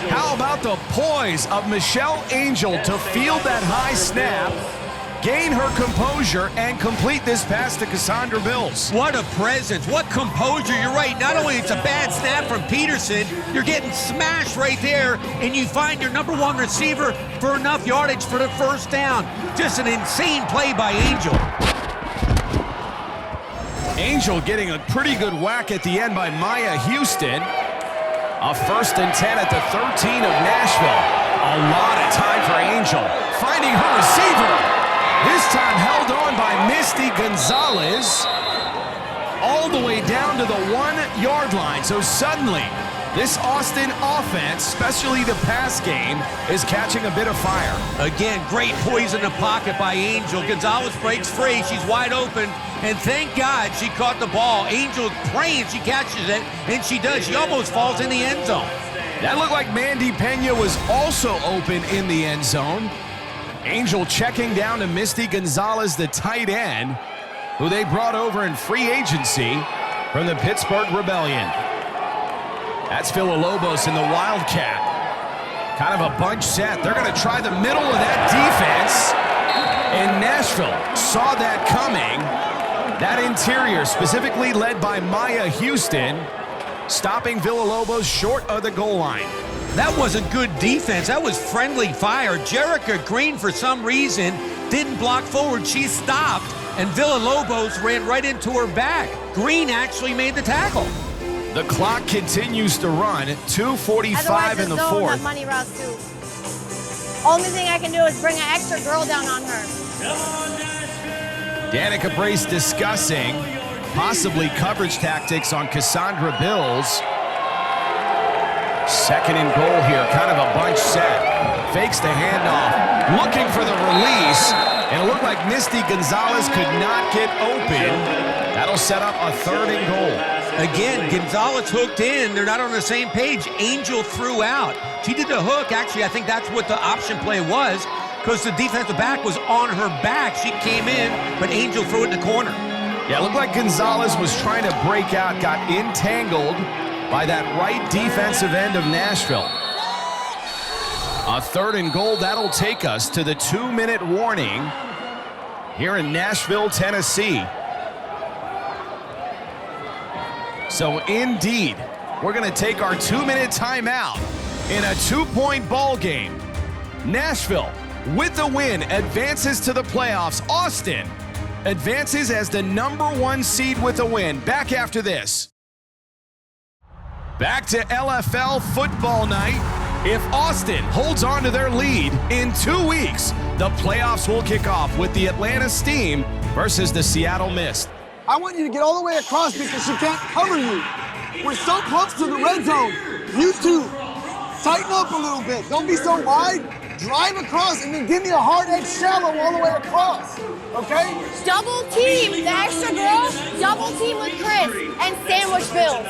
Speaker 1: How about the poise of Michelle Angel to field that high snap, gain her composure, and complete this pass to Cassandra Bills?
Speaker 9: What a presence. What composure. You're right. Not only it's a bad snap from Peterson, you're getting smashed right there, and you find your number 1 receiver for enough yardage for the 1st down. Just an insane play by Angel.
Speaker 1: Angel getting a pretty good whack at the end by Maya Houston. A 1st and 10 at the 13 of Nashville. A lot of time for Angel. Finding her receiver. This time held on by Misty Gonzalez. All the way down to the 1-yard line. So suddenly, this Austin offense, especially the pass game, is catching a bit of fire.
Speaker 9: Again, great poise in the pocket by Angel. Gonzalez breaks free. She's wide open. And thank God she caught the ball. Angel praying she catches it, and she does. She almost falls in the end zone.
Speaker 1: That looked like Mandy Pena was also open in the end zone. Angel checking down to Misty Gonzalez, the tight end, who they brought over in free agency from the Pittsburgh Rebellion. That's Villalobos in the Wildcat. Kind of a bunch set. They're going to try the middle of that defense. And Nashville saw that coming. That interior, specifically led by Maya Houston, stopping Villalobos short of the goal line.
Speaker 9: That wasn't good defense. That was friendly fire. Jerica Green, for some reason, didn't block forward. She stopped, and Villalobos ran right into her back. Green actually made the tackle.
Speaker 1: The clock continues to run. 2:45 in the 4th.
Speaker 2: Money routes too. Only thing I can do is bring an extra girl down on her.
Speaker 1: Danica Brace discussing possibly coverage tactics on Cassandra Bills. Second and goal here, kind of a bunch set. Fakes the handoff, looking for the release. And it looked like Misty Gonzalez could not get open. That'll set up a 3rd and goal.
Speaker 9: Again, Gonzalez hooked in. They're not on the same page. Angel threw out. She did the hook. Actually, I think that's what the option play was, because the defensive back was on her back. She came in, but Angel threw it in the corner.
Speaker 1: Yeah, it looked like Gonzalez was trying to break out, got entangled by that right defensive end of Nashville. A 3rd and goal, that'll take us to the 2-minute warning here in Nashville, Tennessee. So indeed, we're going to take our 2-minute timeout in a 2-point ball game. Nashville, with the win, advances to the playoffs. Austin advances as the #1 seed with a win. Back after this. Back to LFL football night. If Austin holds on to their lead in 2 weeks, the playoffs will kick off with the Atlanta Steam versus the Seattle Mist.
Speaker 6: I want you to get all the way across because she can't cover you. We're so close to the red zone. You two, tighten up a little bit. Don't be so wide. Drive across and then give me a hard edge shallow all the way across, okay?
Speaker 2: Double team the extra girl, double team with Chris, and sandwich Bills,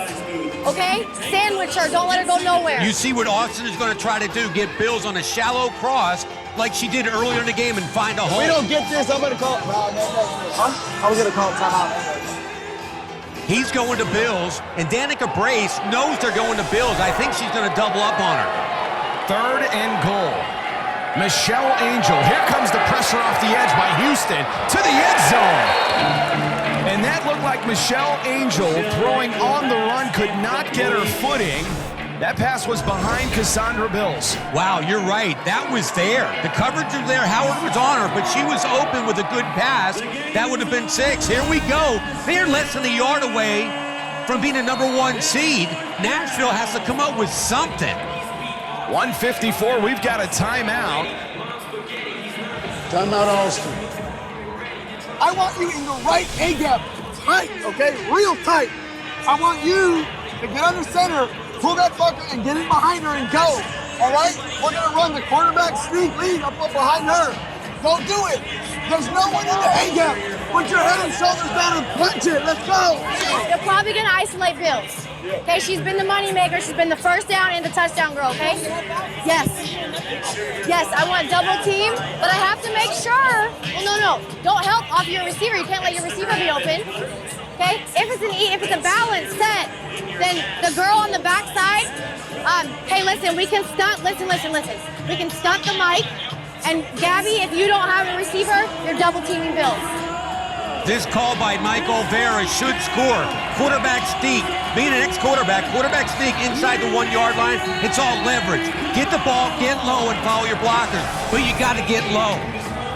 Speaker 2: okay? Sandwich her, don't let her go nowhere.
Speaker 9: You see what Austin is going to try to do, get Bills on a shallow cross like she did earlier in the game and find a hole.
Speaker 6: We don't get this, I'm going to call I was going to call timeout.
Speaker 9: He's going to Bills, and Danica Brace knows they're going to Bills. I think she's going to double up on her.
Speaker 1: 3rd and goal. Michelle Angel, here comes the pressure off the edge by Houston to the end zone. And that looked like Michelle Angel throwing on the run, could not get her footing. That pass was behind Cassandra Bills.
Speaker 9: Wow, you're right. That was there. The coverage was there. Howard was on her, but she was open with a good pass. That would have been 6. Here we go. They're less than a yard away from being a #1 seed. Nashville has to come up with something.
Speaker 1: 1:54, we've got a timeout.
Speaker 6: Timeout, Austin. I want you in the right A-gap, tight, okay? Real tight. I want you to get under center, pull that fucker, and get in behind her and go, all right? We're gonna run the quarterback sneak lead up behind her. Don't do it. There's no one in the A-gap. Put your head and shoulders down and punch it. Let's go.
Speaker 2: They're probably gonna isolate Bills. Okay, she's been the moneymaker. She's been the first down and the touchdown girl, okay? Yes. Yes, I want double team, but I have to make sure. Well, no. Don't help off your receiver. You can't let your receiver be open. Okay? If it's a balanced set, then the girl on the backside, hey, listen, we can stunt. Listen. We can stunt the mic. And Gabby, if you don't have a receiver, you're double teaming Bills.
Speaker 9: This call by Mike Olvera should score. Quarterback sneak. Being an ex-quarterback, quarterback sneak inside the 1-yard line, it's all leverage. Get the ball, get low, and follow your blockers. But you got to get low.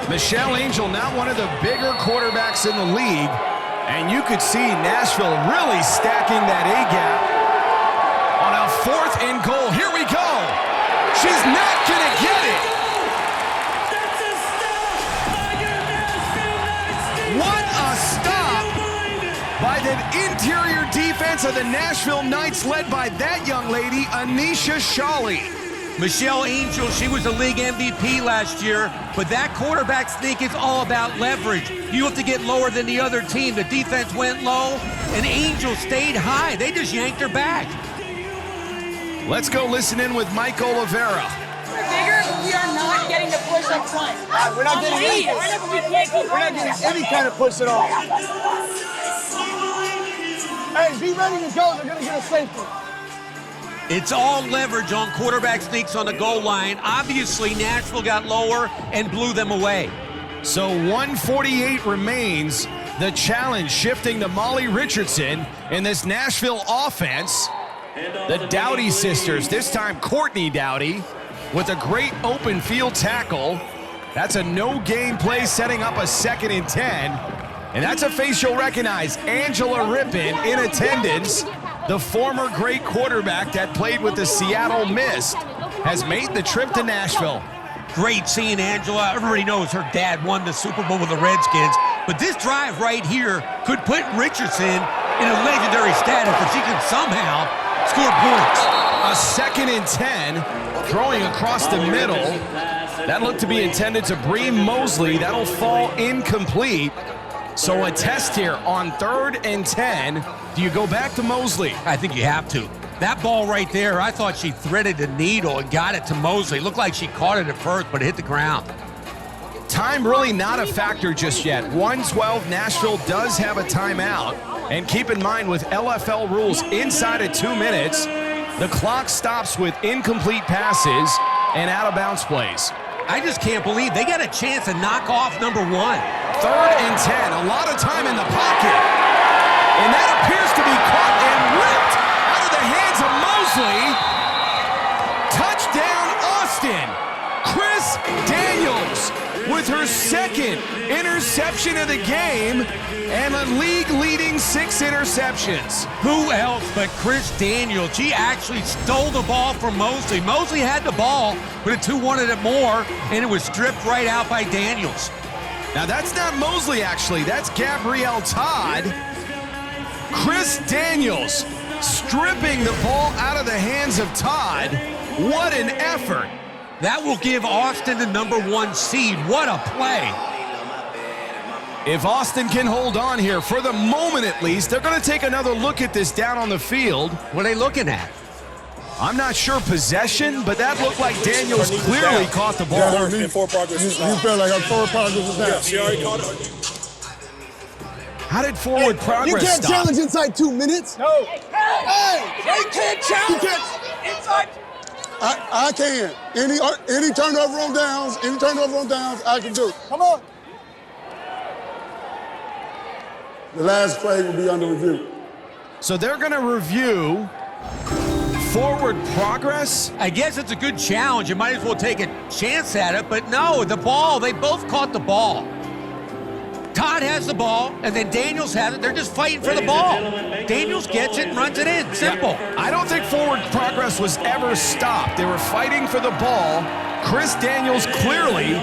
Speaker 1: Michelle Angel, now one of the bigger quarterbacks in the league. And you could see Nashville really stacking that A-gap. On a 4th and goal, here we go. She's not going to get it. What a stop by the interior defense of the Nashville Knights, led by that young lady, Anisha Shawley.
Speaker 9: Michelle Angel, she was the league MVP last year, but that quarterback sneak is all about leverage. You have to get lower than the other team. The defense went low, and Angel stayed high. They just yanked her back.
Speaker 1: Let's go listen in with Mike Olivera.
Speaker 7: We're bigger, but we are not getting the push up front.
Speaker 6: We're not getting any kind of push at all. Hey, be ready to go. They're going to get a safety.
Speaker 9: It's all leverage on quarterback sneaks on the goal line. Obviously, Nashville got lower and blew them away.
Speaker 1: So 1:48 remains. The challenge shifting to Molly Richardson in this Nashville offense. The Dowdy sisters, this time Courtney Dowdy, with a great open field tackle. That's a no-gain play, setting up a 2nd and 10. And that's a face you'll recognize. Angela Rippon in attendance. The former great quarterback that played with the Seattle Mist has made the trip to Nashville.
Speaker 9: Great seeing Angela. Everybody knows her dad won the Super Bowl with the Redskins. But this drive right here could put Richardson in a legendary status if she can somehow score points.
Speaker 1: A a 2nd and 10, throwing across the middle. That looked to be intended to Bree Mosley. That'll fall incomplete. So a test here on 3rd and 10. Do you go back to Mosley?
Speaker 9: I think you have to. That ball right there, I thought she threaded the needle and got it to Mosley. Looked like she caught it at first, but it hit the ground.
Speaker 1: Time really not a factor just yet. 1:12, Nashville does have a timeout. And keep in mind, with LFL rules inside of 2 minutes, the clock stops with incomplete passes and out-of-bounds plays.
Speaker 9: I just can't believe they got a chance to knock off number 1.
Speaker 1: 3rd and 10, a lot of time in the pocket. And that appears to be caught and ripped out of the hands of Mosley. Touchdown, Austin. Chris Daniels with her 2nd interception of the game and a league-leading 6 interceptions.
Speaker 9: Who else but Chris Daniels? She actually stole the ball from Mosley. Mosley had the ball, but the 2 wanted it more, and it was stripped right out by Daniels.
Speaker 1: Now, that's not Mosley, actually. That's Gabrielle Todd. Chris Daniels stripping the ball out of the hands of Todd. What an effort.
Speaker 9: That will give Austin the number 1 seed. What a play.
Speaker 1: If Austin can hold on here, for the moment at least, they're going to take another look at this down on the field.
Speaker 9: What are they looking at?
Speaker 1: I'm not sure possession, but that looked like Daniels clearly caught the ball.
Speaker 5: You feel like her forward progress is down.
Speaker 18: Yeah, she already caught it.
Speaker 1: How did forward progress
Speaker 6: You can't
Speaker 1: stop?
Speaker 6: challenge inside 2 minutes.
Speaker 18: No.
Speaker 6: Hey,
Speaker 18: They can't challenge inside.
Speaker 5: I can. Any turnover on downs, I can do.
Speaker 6: Come on.
Speaker 5: The last play will be under review.
Speaker 1: So they're going to review forward progress.
Speaker 9: I guess it's a good challenge. You might as well take a chance at it, but no, the ball, they both caught the ball. Todd has the ball, and then Daniels has it. They're just fighting for the ball. Daniels gets it and runs it in. Simple.
Speaker 1: Yeah, I don't think forward progress was ever stopped. They were fighting for the ball. Chris Daniels clearly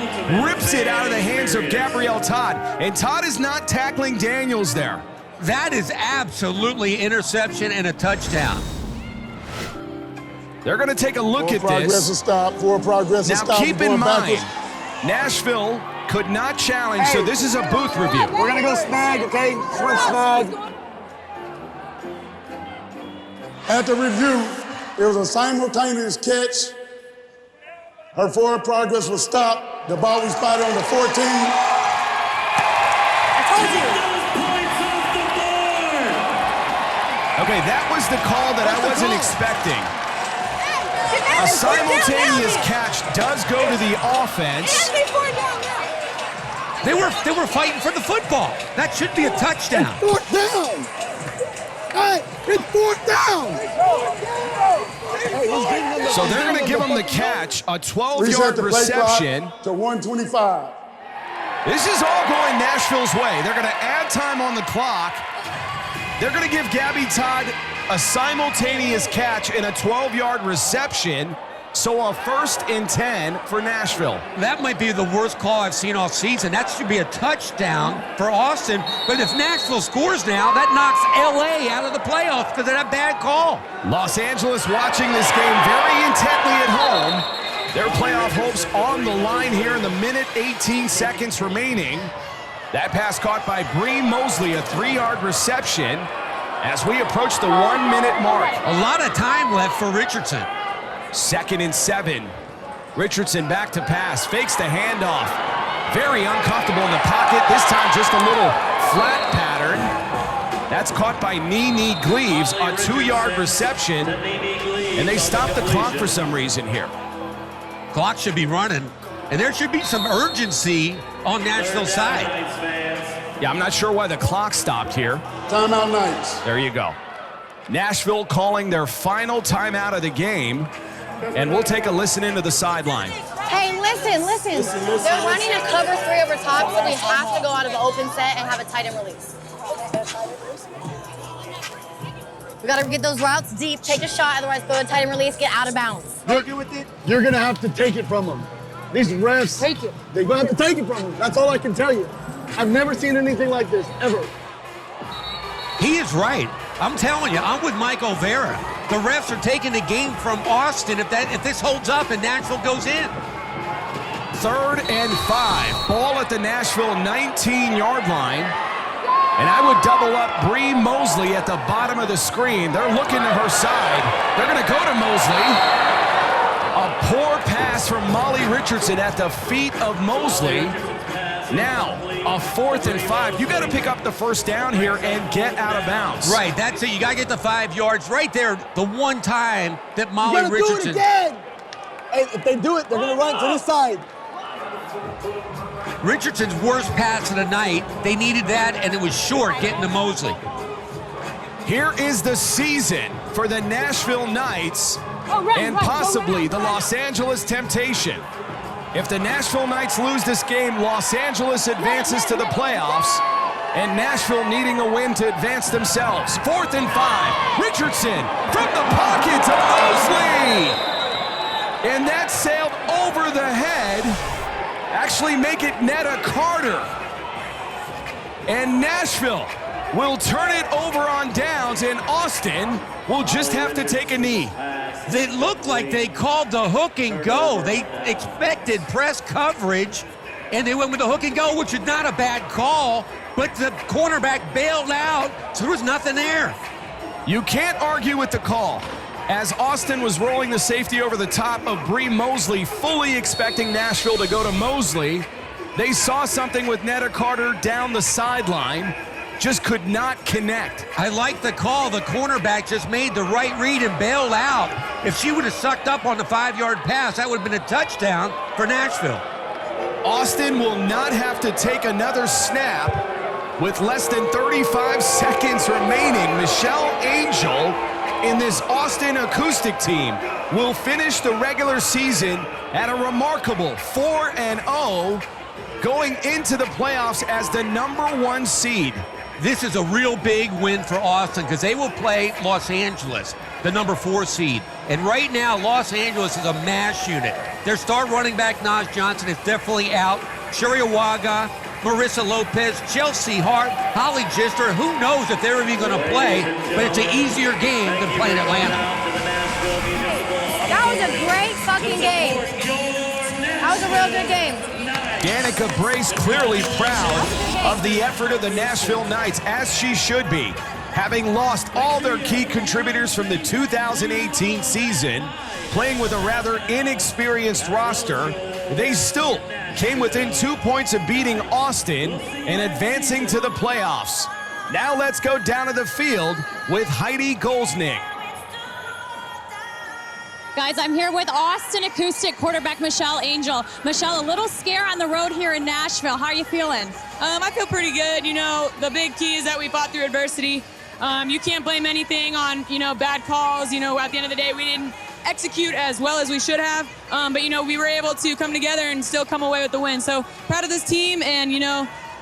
Speaker 1: rips it out of the hands of Gabrielle Todd, and Todd is not tackling Daniels there.
Speaker 9: That is absolutely interception and a touchdown.
Speaker 1: They're going to take a look at
Speaker 5: Progress
Speaker 1: this.
Speaker 5: is stopped. Forward progress is
Speaker 1: Now
Speaker 5: stopped.
Speaker 1: keep in mind, Nashville could not challenge, so this is a booth review.
Speaker 6: We're going to go snag, okay? Swing snag.
Speaker 5: At the review, it was a simultaneous catch. Her forward progress was stopped. The ball was spotted on the 14.
Speaker 2: I told you.
Speaker 1: Okay, that was the call that I wasn't expecting. A simultaneous catch does go to the offense.
Speaker 9: They were fighting for the football. That should be a touchdown.
Speaker 6: It's 4th down. Hey, it's 4th down.
Speaker 1: So they're going to give him the catch, a 12-yard reception.
Speaker 5: To 125.
Speaker 1: This is all going Nashville's way. They're going to add time on the clock. They're going to give Gabby Todd a simultaneous catch and a 12-yard reception. So a 1st and 10 for Nashville.
Speaker 9: That might be the worst call I've seen all season. That should be a touchdown for Austin. But if Nashville scores now, that knocks LA out of the playoffs because of that bad call.
Speaker 1: Los Angeles watching this game very intently at home. Their playoff hopes on the line here in the minute 18 seconds remaining. That pass caught by Bree Mosley, a 3-yard reception as we approach the 1-minute mark.
Speaker 9: A lot of time left for Richardson.
Speaker 1: 2nd and 7. Richardson back to pass, fakes the handoff. Very uncomfortable in the pocket. This time just a little flat pattern. That's caught by Nene Gleaves, a 2-yard reception. And they stop the clock for some reason here.
Speaker 9: Clock should be running, and there should be some urgency on Nashville's side.
Speaker 1: Yeah, I'm not sure why the clock stopped here.
Speaker 5: Timeout Knights.
Speaker 1: There you go. Nashville calling their final timeout of the game. And we'll take a listen into the sideline.
Speaker 2: Hey, listen. They're running a cover 3 over top, so we have to go out of the open set and have a tight end release. We got to get those routes deep, take a shot, otherwise go to tight end release, get out of bounds.
Speaker 6: You're going to have to take it from them. These refs,
Speaker 2: Take it.
Speaker 6: they're going to have to take it from them. That's all I can tell you. I've never seen anything like this, ever.
Speaker 9: He is right. I'm telling you, I'm with Mike Olvera. The refs are taking the game from Austin if this holds up and Nashville goes in.
Speaker 1: 3rd and 5. Ball at the Nashville 19-yard line. And I would double up Bree Mosley at the bottom of the screen. They're looking to her side. They're going to go to Mosley. A poor pass from Molly Richardson at the feet of Mosley. Now, a 4th and 5. You got to pick up the first down here and get out of bounds.
Speaker 9: Right, that's it. You got to get the 5 yards right there. The one time that Molly
Speaker 6: you
Speaker 9: Richardson.
Speaker 6: Do it again. Hey, if they do it, they're going to run to this side.
Speaker 9: Richardson's worst pass of the night. They needed that, and it was short getting to Mosley.
Speaker 1: Here is the season for the Nashville Knights and possibly the Los Angeles Temptation. If the Nashville Knights lose this game, Los Angeles advances to the playoffs, and Nashville needing a win to advance themselves. 4th and 5. Richardson from the pocket to Mosley. And that sailed over the head. Actually make it Netta Carter. And Nashville will turn it over on downs, and Austin will just have to take a knee.
Speaker 9: It looked like they called the hook and go. They expected press coverage, and they went with the hook and go, which is not a bad call, but the cornerback bailed out, so there was nothing there.
Speaker 1: You can't argue with the call. As Austin was rolling the safety over the top of Bree Mosley, fully expecting Nashville to go to Mosley, they saw something with Netta Carter down the sideline, just could not connect.
Speaker 9: I like the call. The cornerback just made the right read and bailed out. If she would have sucked up on the 5-yard pass, that would have been a touchdown for Nashville.
Speaker 1: Austin will not have to take another snap with less than 35 seconds remaining. Michelle Angel in this Austin Acoustic team will finish the regular season at a remarkable 4-0, going into the playoffs as the #1 seed.
Speaker 9: This is a real big win for Austin because they will play Los Angeles, the #4 seed. And right now, Los Angeles is a mash unit. Their star running back, Naj Johnson, is definitely out. Shuri Awaga, Marissa Lopez, Chelsea Hart, Holly Gister. Who knows if they're even going to play, but it's an easier game than playing Atlanta.
Speaker 2: That was a great fucking game. That was a real good game.
Speaker 1: Danica Brace clearly proud of the effort of the Nashville Knights, as she should be. Having lost all their key contributors from the 2018 season, playing with a rather inexperienced roster, they still came within 2 points of beating Austin and advancing to the playoffs. Now let's go down to the field with Heidi Golznig.
Speaker 10: Guys, I'm here with Austin Acoustic quarterback Michelle Angel. Michelle, a little scare on the road here in Nashville. How are you feeling?
Speaker 20: I feel pretty good. You know, the big key is that we fought through adversity. You can't blame anything on, bad calls. At the end of the day, we didn't execute as well as we should have. But, we were able to come together and still come away with the win. So proud of this team and,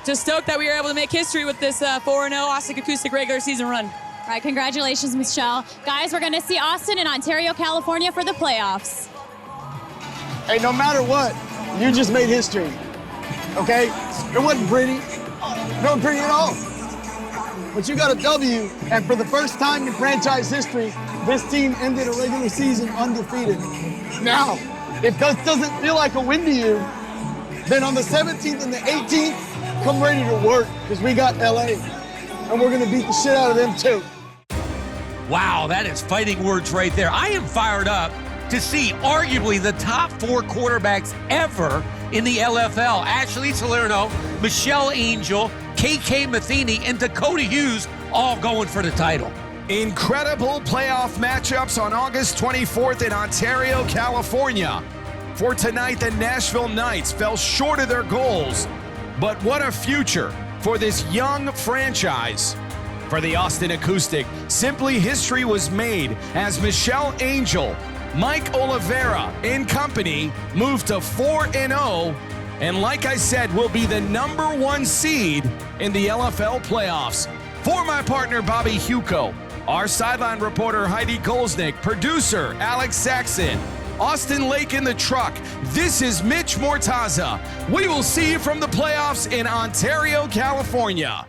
Speaker 20: just stoked that we were able to make history with this 4-0 Austin Acoustic regular season run.
Speaker 10: All right, congratulations, Michelle. Guys, we're going to see Austin in Ontario, California for the playoffs.
Speaker 6: Hey, no matter what, you just made history, okay? It wasn't pretty. Not pretty at all. But you got a W, and for the first time in franchise history, this team ended a regular season undefeated. Now, if that doesn't feel like a win to you, then on the 17th and the 18th, come ready to work, because we got LA, and we're going to beat the shit out of them too.
Speaker 9: Wow, that is fighting words right there. I am fired up to see arguably the top 4 quarterbacks ever in the LFL. Ashley Salerno, Michelle Angel, KK Matheny, and Dakota Hughes all going for the title.
Speaker 1: Incredible playoff matchups on August 24th in Ontario, California. For tonight, the Nashville Knights fell short of their goals, but what a future for this young franchise. For the Austin Acoustic, simply history was made as Michelle Angel, Mike Oliveira and company moved to 4-0, and like I said, will be the #1 seed in the LFL playoffs. For my partner, Bobby Huco, our sideline reporter, Heidi Golznig, producer, Alex Saxon, Austin Lake in the truck, this is Mitch Mortaza. We will see you from the playoffs in Ontario, California.